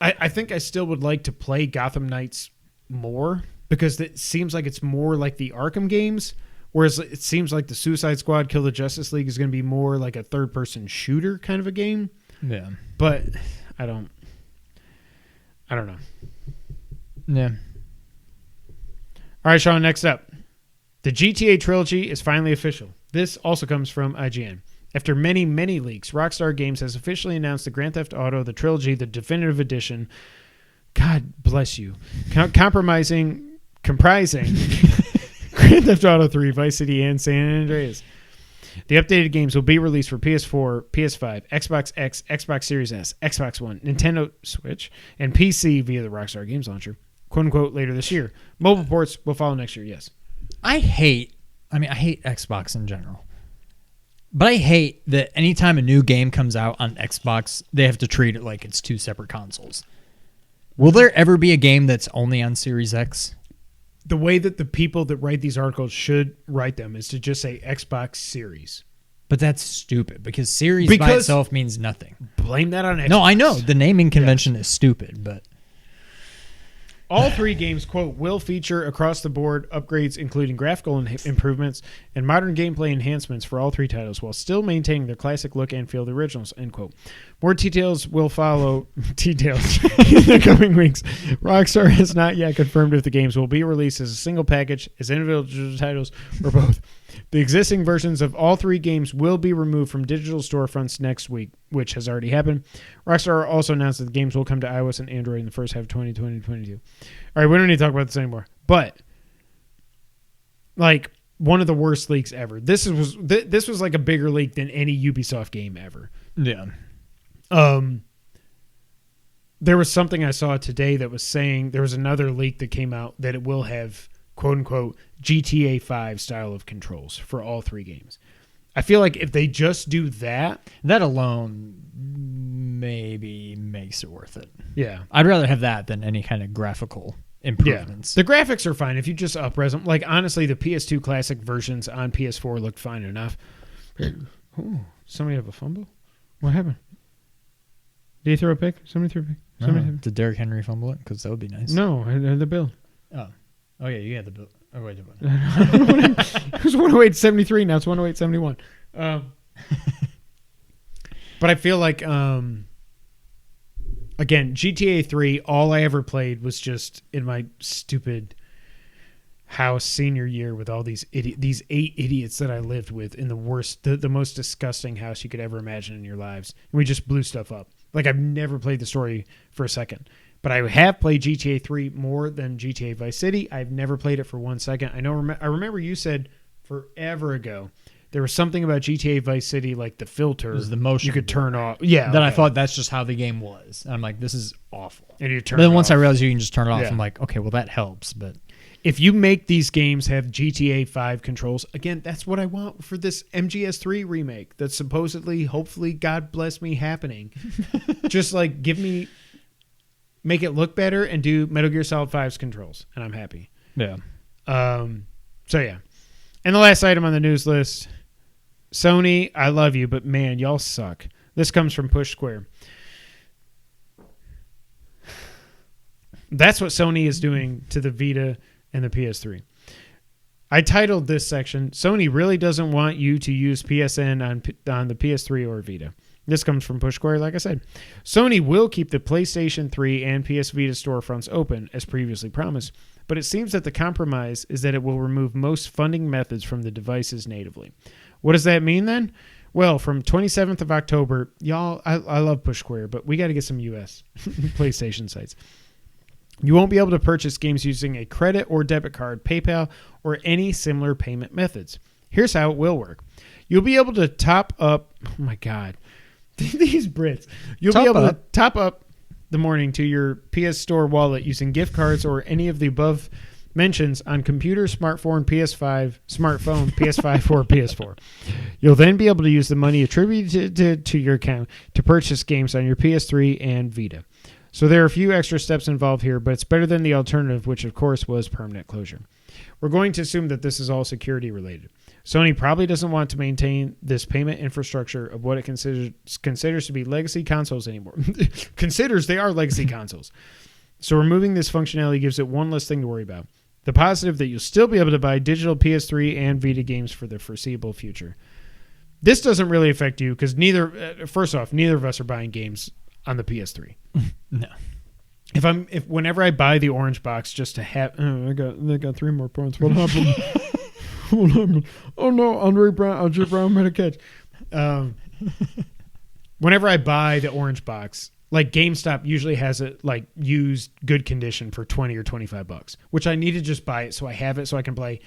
I think I still would like to play Gotham Knights more because it seems like it's more like the Arkham games, whereas it seems like the Suicide Squad Kill the Justice League is going to be more like a third-person shooter kind of a game. Yeah. But I don't know. Yeah. All right, Sean, next up. The GTA Trilogy is finally official. This also comes from IGN. After many, many leaks, Rockstar Games has officially announced the Grand Theft Auto, the Trilogy, the Definitive Edition. God bless you. Comprising Grand Theft Auto 3, Vice City, and San Andreas. The updated games will be released for PS4, PS5, Xbox X, Xbox Series S, Xbox One, Nintendo Switch, and PC via the Rockstar Games launcher, quote-unquote, later this year. Mobile ports will follow next year, yes. I hate Xbox in general. But I hate that anytime a new game comes out on Xbox, they have to treat it like it's 2 separate consoles. Will there ever be a game that's only on Series X? The way that the people that write these articles should write them is to just say Xbox Series. But that's stupid because Series by itself means nothing. Blame that on Xbox. No, I know. The naming convention is stupid, but... All 3 games, quote, will feature across-the-board upgrades, including graphical improvements and modern gameplay enhancements for all 3 titles, while still maintaining their classic look and feel of the originals, end quote. More details will follow in the coming weeks. Rockstar has not yet confirmed if the games will be released as a single package, as individual titles, or both. The existing versions of all 3 games will be removed from digital storefronts next week, which has already happened. Rockstar also announced that the games will come to iOS and Android in the first half of 2022. All right, we don't need to talk about this anymore. But, like, one of the worst leaks ever. This was like a bigger leak than any Ubisoft game ever. Yeah. There was something I saw today that was saying there was another leak that came out that it will have, quote unquote, GTA 5 style of controls for all 3 games. I feel like if they just do that alone maybe makes it worth it. Yeah. I'd rather have that than any kind of graphical improvements. Yeah. The graphics are fine if you just up-res them. Like, honestly, the PS2 classic versions on PS4 looked fine enough. Ooh, somebody have a fumble? What happened? Did he throw a pick? Somebody threw a pick. Did Derrick Henry fumble it? Because that would be nice. No, I had the bill. Oh, yeah, you had the bill. Oh, wait. It was 108.73. Now it's 108.71. But I feel like, again, GTA 3, all I ever played was just in my stupid house senior year with all these 8 idiots that I lived with in the most disgusting house you could ever imagine in your lives. And we just blew stuff up. Like, I've never played the story for a second. But I have played GTA 3 more than GTA Vice City. I've never played it for 1 second. I remember you said forever ago there was something about GTA Vice City, like the filter. It was the motion you could turn off. Yeah. That I thought that's just how the game was. And I'm like, this is awful. And you turn but then it once off. I realized you can just turn it off, Yeah. I'm like, okay, well, that helps. But if you make these games have GTA 5 controls, again, that's what I want for this MGS3 remake that's supposedly, hopefully, God bless me, happening. Just like make it look better and do Metal Gear Solid 5's controls, and I'm happy. yeah. So, yeah. And the last item on the news list, Sony, I love you, but man, y'all suck. This comes from Push Square. That's what Sony is doing to the Vita and the PS3. I titled this section, Sony really doesn't want you to use PSN on the PS3 or Vita. This comes from Push Square, like I said. Sony will keep the PlayStation 3 and PS Vita storefronts open, as previously promised, but it seems that the compromise is that it will remove most funding methods from the devices natively. What does that mean then? Well, from 27th of October, y'all, I love Push Square, but we got to get some US PlayStation sites. You won't be able to purchase games using a credit or debit card, PayPal, or any similar payment methods. Here's how it will work. You'll be able to top up, oh my God, these Brits. You'll be able to top up the morning to your PS Store wallet using gift cards or any of the above mentions on computer, smartphone, PS5, or PS4. You'll then be able to use the money attributed to your account to purchase games on your PS3 and Vita. So there are a few extra steps involved here, but it's better than the alternative, which of course was permanent closure. We're going to assume that this is all security related. Sony probably doesn't want to maintain this payment infrastructure of what it considers to be legacy consoles anymore. Considers they are legacy consoles. So removing this functionality gives it one less thing to worry about. The positive that you'll still be able to buy digital PS3 and Vita games for the foreseeable future. This doesn't really affect you because first off, neither of us are buying games on the PS3. No. Whenever I buy the orange box just to have, they got 3 more points. What happened? What happened? Oh no, Andre Brown made a catch. Whenever I buy the orange box, like GameStop usually has it like used good condition for $20 or $25, which I need to just buy it so I have it so I can play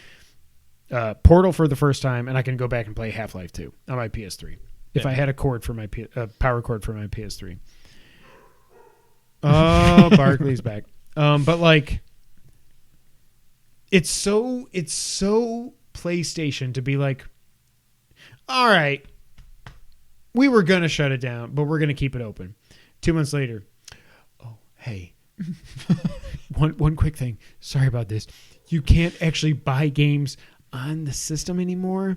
Portal for the first time and I can go back and play Half-Life 2 on my PS3 if I had a cord for my power cord for my PS3. Oh, Barkley's back. But like, it's so PlayStation to be like, all right, we were gonna shut it down, but we're gonna keep it open. 2 months later, oh hey, one quick thing. Sorry about this. You can't actually buy games on the system anymore.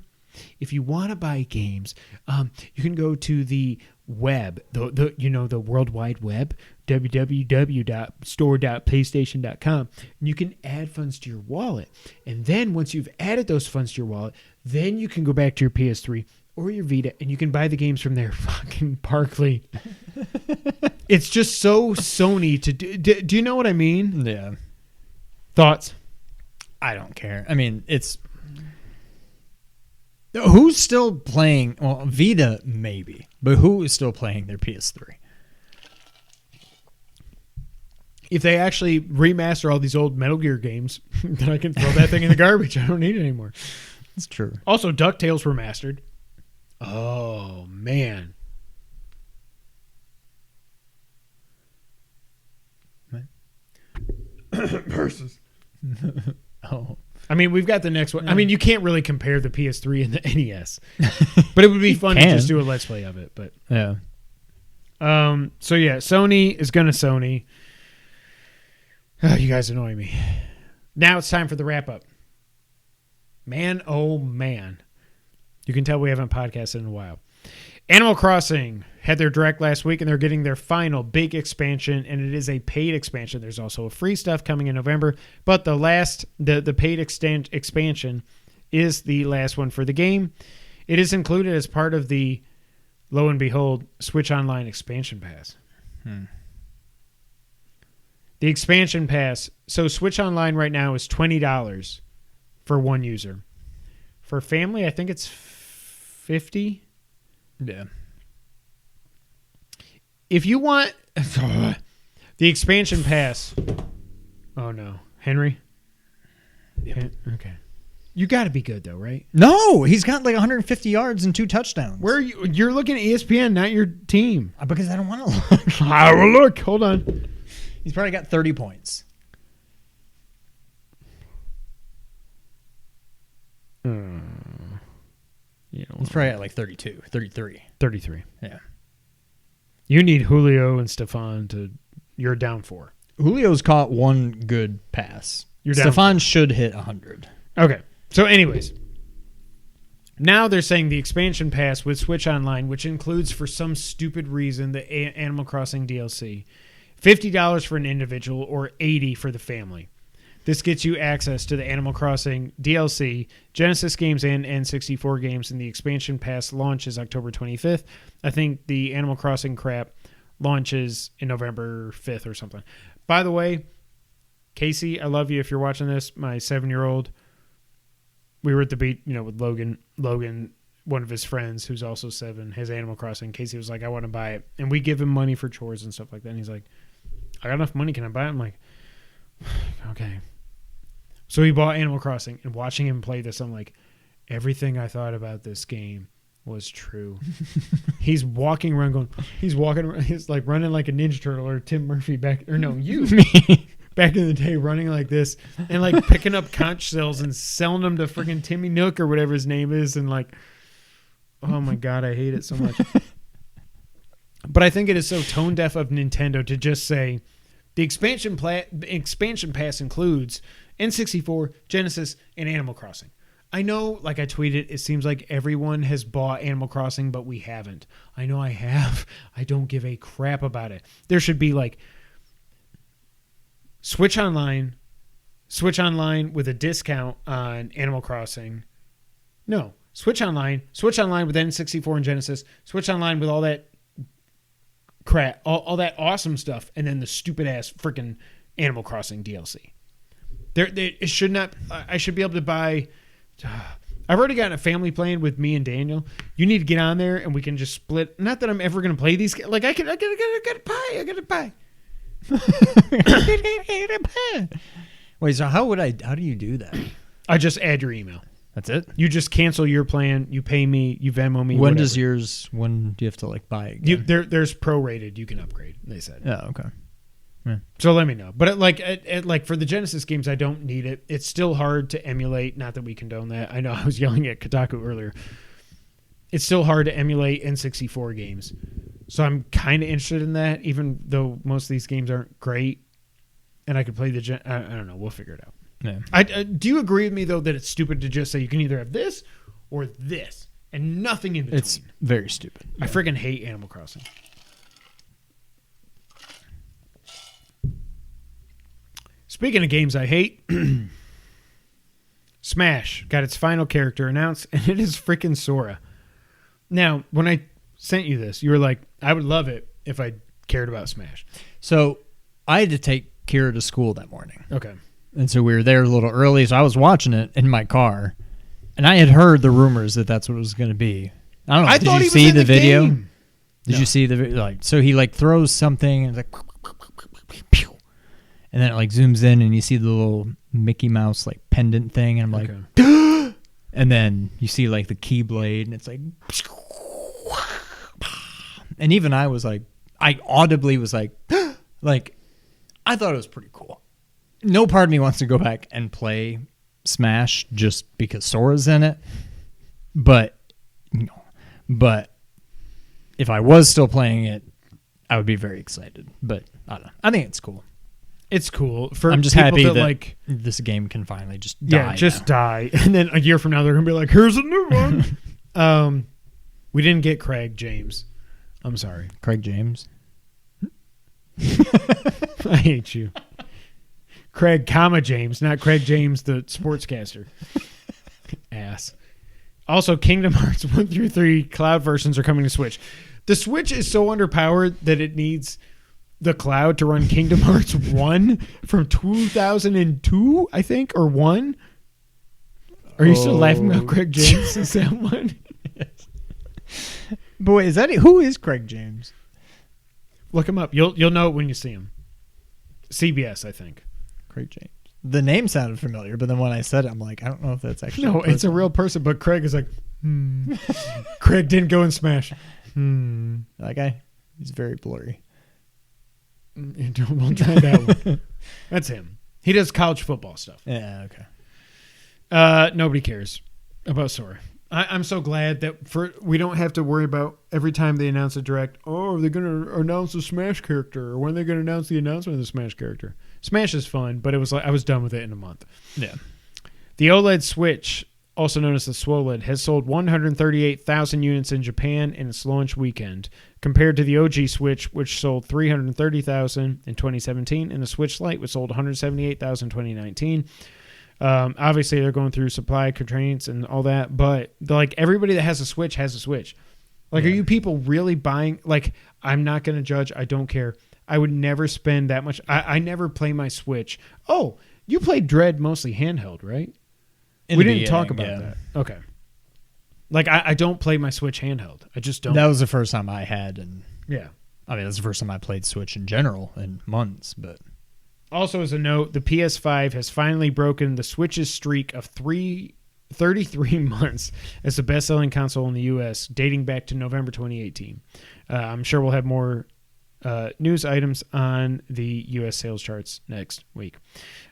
If you want to buy games, you can go to the web, the World Wide Web, www.store.playstation.com, and you can add funds to your wallet. And then once you've added those funds to your wallet, then you can go back to your PS3 or your Vita, and you can buy the games from there. Fucking Barkley. It's just so Sony to do. Do you know what I mean? Yeah. Thoughts? I don't care. I mean, it's... Who's still playing? Well, Vita maybe, but who is still playing their PS3? If they actually remaster all these old Metal Gear games, then I can throw that thing in the garbage. I don't need it anymore. That's true. Also, DuckTales remastered. Oh, man. Versus. Oh. I mean, we've got the next one. I mean, you can't really compare the PS3 and the NES, but it would be fun to just do a Let's Play of it. But yeah. So yeah, Sony is gonna Sony. Oh, you guys annoy me. Now it's time for the wrap up. Man, oh man, you can tell we haven't podcasted in a while. Animal Crossing had their direct last week, and they're getting their final big expansion, and it is a paid expansion. There's also a free stuff coming in November, but the paid expansion is the last one for the game. It is included as part of the, lo and behold, Switch Online expansion pass. The expansion pass, so Switch Online right now is $20 for one user. For family, I think it's $50. Yeah. If you want the expansion pass, oh no, Henry. Yep. Okay, you got to be good though, right? No, he's got like 150 yards and 2 touchdowns. Where are you? You're looking at ESPN, not your team. Because I don't want to look. I will look. Hold on. He's probably got 30 points. He's probably at like 32, 33. 33. Yeah. You need Julio and Stefan to... You're down 4. Julio's caught one good pass. You're down Stefan 4. should hit 100. Okay. So anyways, now they're saying the expansion pass with Switch Online, which includes for some stupid reason the Animal Crossing DLC, $50 for an individual or $80 for the family. This gets you access to the Animal Crossing DLC, Genesis games, and N64 games, and the expansion pass launches October 25th. I think the Animal Crossing crap launches in November 5th or something. By the way, Casey, I love you if you're watching this. My 7-year-old, we were at the beach, with Logan. Logan, one of his friends who's also 7, has Animal Crossing. Casey was like, I want to buy it. And we give him money for chores and stuff like that. And he's like, I got enough money. Can I buy it? I'm like, okay. So he bought Animal Crossing, and watching him play this, I'm like, everything I thought about this game was true. He's walking around he's like running like a Ninja Turtle or Tim Murphy back in the day, running like this and like picking up conch shells and selling them to freaking Timmy Nook or whatever his name is. And like, oh my God, I hate it so much. But I think it is so tone deaf of Nintendo to just say the expansion pass includes N64, Genesis, and Animal Crossing. I know, like I tweeted, it seems like everyone has bought Animal Crossing, but we haven't. I know I have. I don't give a crap about it. There should be like Switch Online with a discount on Animal Crossing. No, Switch Online with N64 and Genesis, Switch Online with all that crap, all that awesome stuff, and then the stupid ass freaking Animal Crossing DLC. It should not. I should be able to buy. I've already got a family plan with me and Daniel. You need to get on there and we can just split. Not that I'm ever going to play these. Like I got to buy. Wait, so how do you do that? I just add your email. That's it? You just cancel your plan. You pay me. You Venmo me. When whatever. When do you have to like buy it again? There's prorated. You can upgrade. They said. Oh, okay. Yeah. So let me know. But like for the Genesis games, I don't need it. It's still hard to emulate. Not that we condone that. I know I was yelling at Kotaku earlier. It's still hard to emulate N64 games. So I'm kind of interested in that, even though most of these games aren't great. And I could play I don't know. We'll figure it out. Yeah. Do you agree with me, though, that it's stupid to just say you can either have this or this and nothing in between? It's very stupid. Yeah. I freaking hate Animal Crossing. Speaking of games I hate, Smash got its final character announced, and it is freaking Sora. Now, when I sent you this, you were like, I would love it if I cared about Smash. So I had to take Kira to school that morning. Okay. And so we were there a little early, so I was watching it in my car, and I had heard the rumors that that's what it was going to be. I don't know. Did you see the video? Game. Did you see the video? So he like throws something, and it's like, and then it like zooms in, and you see the little Mickey Mouse like pendant thing, and I'm like, okay. And then you see like the Keyblade, and it's like, and even I was like, I audibly was like, like, I thought it was pretty cool. No part of me wants to go back and play Smash just because Sora's in it, but if I was still playing it, I would be very excited. But I don't know. I think it's cool. It's cool. I'm just happy that like this game can finally just die. Yeah, just die. And then a year from now, they're going to be like, here's a new one. We didn't get Craig James. I'm sorry. Craig James? I hate you. Craig, James, not Craig James, the sportscaster. Ass. Also, Kingdom Hearts 1 through 3 cloud versions are coming to Switch. The Switch is so underpowered that it needs the cloud to run Kingdom Hearts 1 from 2002, I think, or 1. Are you still laughing about Craig James? Is that one? Yes. But wait, who is Craig James? Look him up. You'll know it when you see him. CBS, I think. Craig James. The name sounded familiar, but then when I said it, I'm like, I don't know if that's actually no. It's a real person, but Craig is like, Craig didn't go and Smash. That guy, he's very blurry. We'll try that one. That's him. He does college football stuff. Yeah. Okay. Nobody cares about Sora. I'm so glad that we don't have to worry about every time they announce a direct, are they going to announce the Smash character? Or when are they going to announce the announcement of the Smash character? Smash is fun, but it was like I was done with it in a month. Yeah. The OLED Switch also known as the Swoled, has sold 138,000 units in Japan in its launch weekend, compared to the OG Switch, which sold 330,000 in 2017, and the Switch Lite, which sold 178,000 in 2019. Obviously, they're going through supply constraints and all that, but like everybody that has a Switch has a Switch. Like, Are you people really buying? Like, I'm not going to judge. I don't care. I would never spend that much. I never play my Switch. Oh, you played Dread mostly handheld, right? We didn't talk about that. Okay. Like, I don't play my Switch handheld. I just don't. That was the first time I had, and yeah. I mean, that's the first time I played Switch in general in months, but... Also, as a note, the PS5 has finally broken the Switch's streak of 33 months as the best-selling console in the U.S., dating back to November 2018. I'm sure we'll have more news items on the U.S. sales charts next week.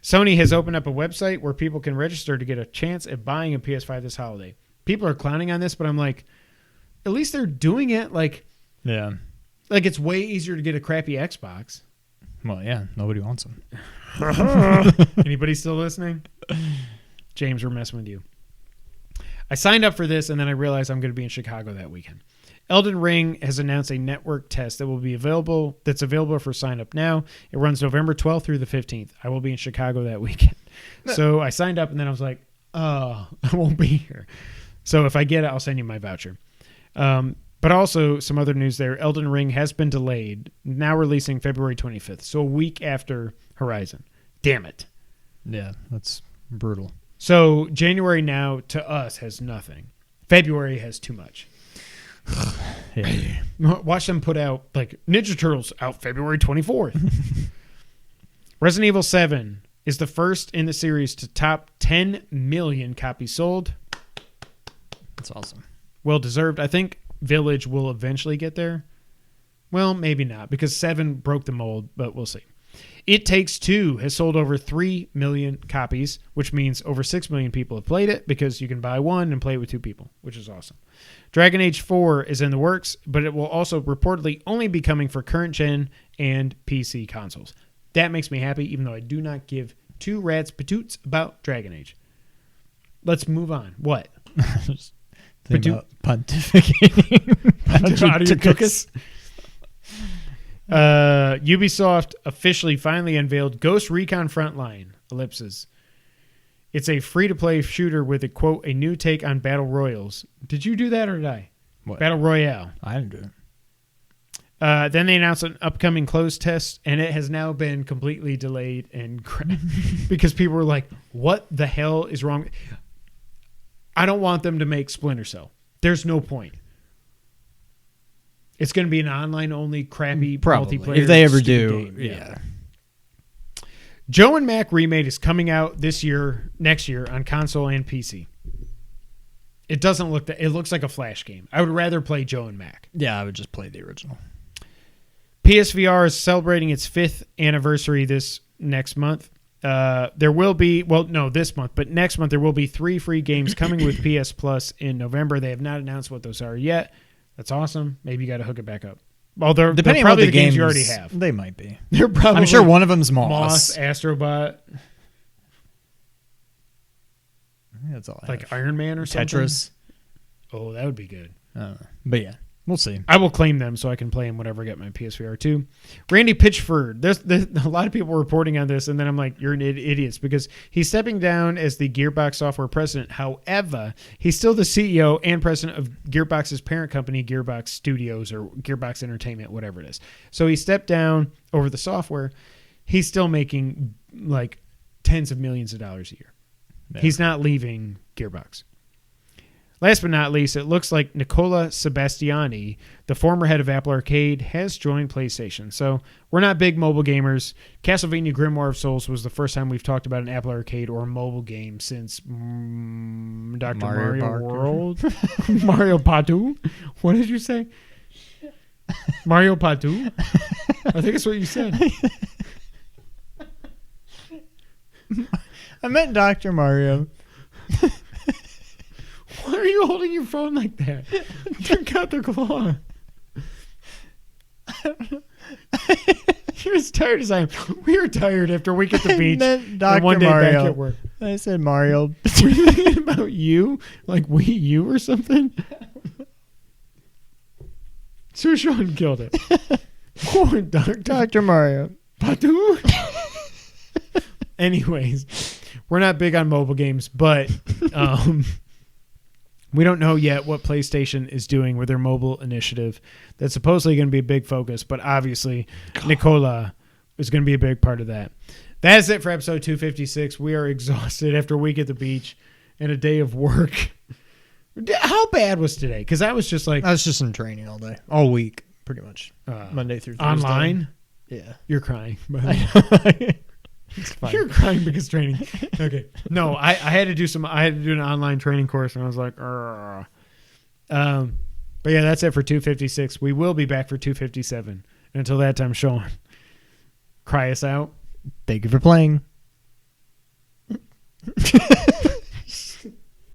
Sony has opened up a website where people can register to get a chance at buying a PS5 this holiday. People are clowning on this, but I'm like, at least they're doing it. Like, it's way easier to get a crappy Xbox. Well, yeah, nobody wants them. Anybody still listening? James, we're messing with you. I signed up for this, and then I realized I'm going to be in Chicago that weekend. Elden Ring has announced a network test that will be available. That's available for sign up now. It runs November 12th through the 15th. I will be in Chicago that weekend. So I signed up, and then I was like, oh, I won't be here. So if I get it, I'll send you my voucher. But also some other news there. Elden Ring has been delayed, now releasing February 25th. So a week after Horizon. Damn it. Yeah, that's brutal. So January now to us has nothing. February has too much. Yeah. Watch them put out like Ninja Turtles out February 24th. Resident Evil 7 is the first in the series to top 10 million copies sold. That's awesome. Well deserved. I think Village will eventually get there. Well, maybe not, because 7 broke the mold, but we'll see. It Takes Two has sold over 3 million copies, which means over 6 million people have played it, because you can buy one and play it with 2 people, which is awesome. Dragon Age 4 is in the works, but it will also reportedly only be coming for current gen and PC consoles. That makes me happy, even though I do not give 2 rats patoots about Dragon Age. Let's move on. What? Pontificating. Out of your cookies. Ubisoft officially finally unveiled Ghost Recon Frontline, ellipses. It's a free-to-play shooter with a, quote, a new take on Battle Royals. Did you do that or did I? What? Battle Royale. I didn't do it. Then they announced an upcoming closed test, and it has now been completely delayed and because people were like, what the hell is wrong? I don't want them to make Splinter Cell. There's no point. It's going to be an online-only crappy multiplayer. If they ever do, game. yeah. Joe and Mac Remake is coming out next year on console and PC. It doesn't look it looks like a Flash game. I would rather play Joe and Mac. Yeah, I would just play the original. PSVR is celebrating its 5th anniversary this next month. There will be, this month, but next month there will be 3 free games coming with PS Plus in November. They have not announced what those are yet. That's awesome. Maybe you got to hook it back up. Well, they're probably on the games you already have. They might be. They're probably. I'm sure one of them's Moss. Astrobot. That's all I like have. Iron Man or something. Tetris. Oh, that would be good. I don't know. But yeah, we'll see. I will claim them so I can play them whenever I get my PSVR 2. Randy Pitchford. There's a lot of people reporting on this, and then I'm like, you're an idiots, because he's stepping down as the Gearbox software president. However, he's still the CEO and president of Gearbox's parent company, Gearbox Studios or Gearbox Entertainment, whatever it is. So he stepped down over the software. He's still making like tens of millions of dollars a year. Yeah. He's not leaving Gearbox. Last but not least, it looks like Nicola Sebastiani, the former head of Apple Arcade, has joined PlayStation. So we're not big mobile gamers. Castlevania Grimoire of Souls was the first time we've talked about an Apple Arcade or a mobile game since Dr. Mario World. Mario Party. What did you say? Mario Party? I think that's what you said. I meant Dr. Mario. Why are you holding your phone like that? Drink out the claw. You're as tired as I am. We are tired after a week at the beach and one day back at work. I said Mario. Were you thinking about you? Like Wii U or something? So Sean killed it. Poor Dr. Mario. Batu. Anyways, we're not big on mobile games, but we don't know yet what PlayStation is doing with their mobile initiative. That's supposedly going to be a big focus, but obviously Nicola is going to be a big part of that. That is it for episode 256. We are exhausted after a week at the beach and a day of work. How bad was today? Because I was just like... I was just in training all day. All week, pretty much. Monday through Thursday. Online? Yeah. You're crying. By the way. It's fine. You're crying because training. Okay. No, I had to do an online training course, and I was like, but yeah, that's it for 256. We will be back for 257. And until that time, Sean, cry us out. Thank you for playing.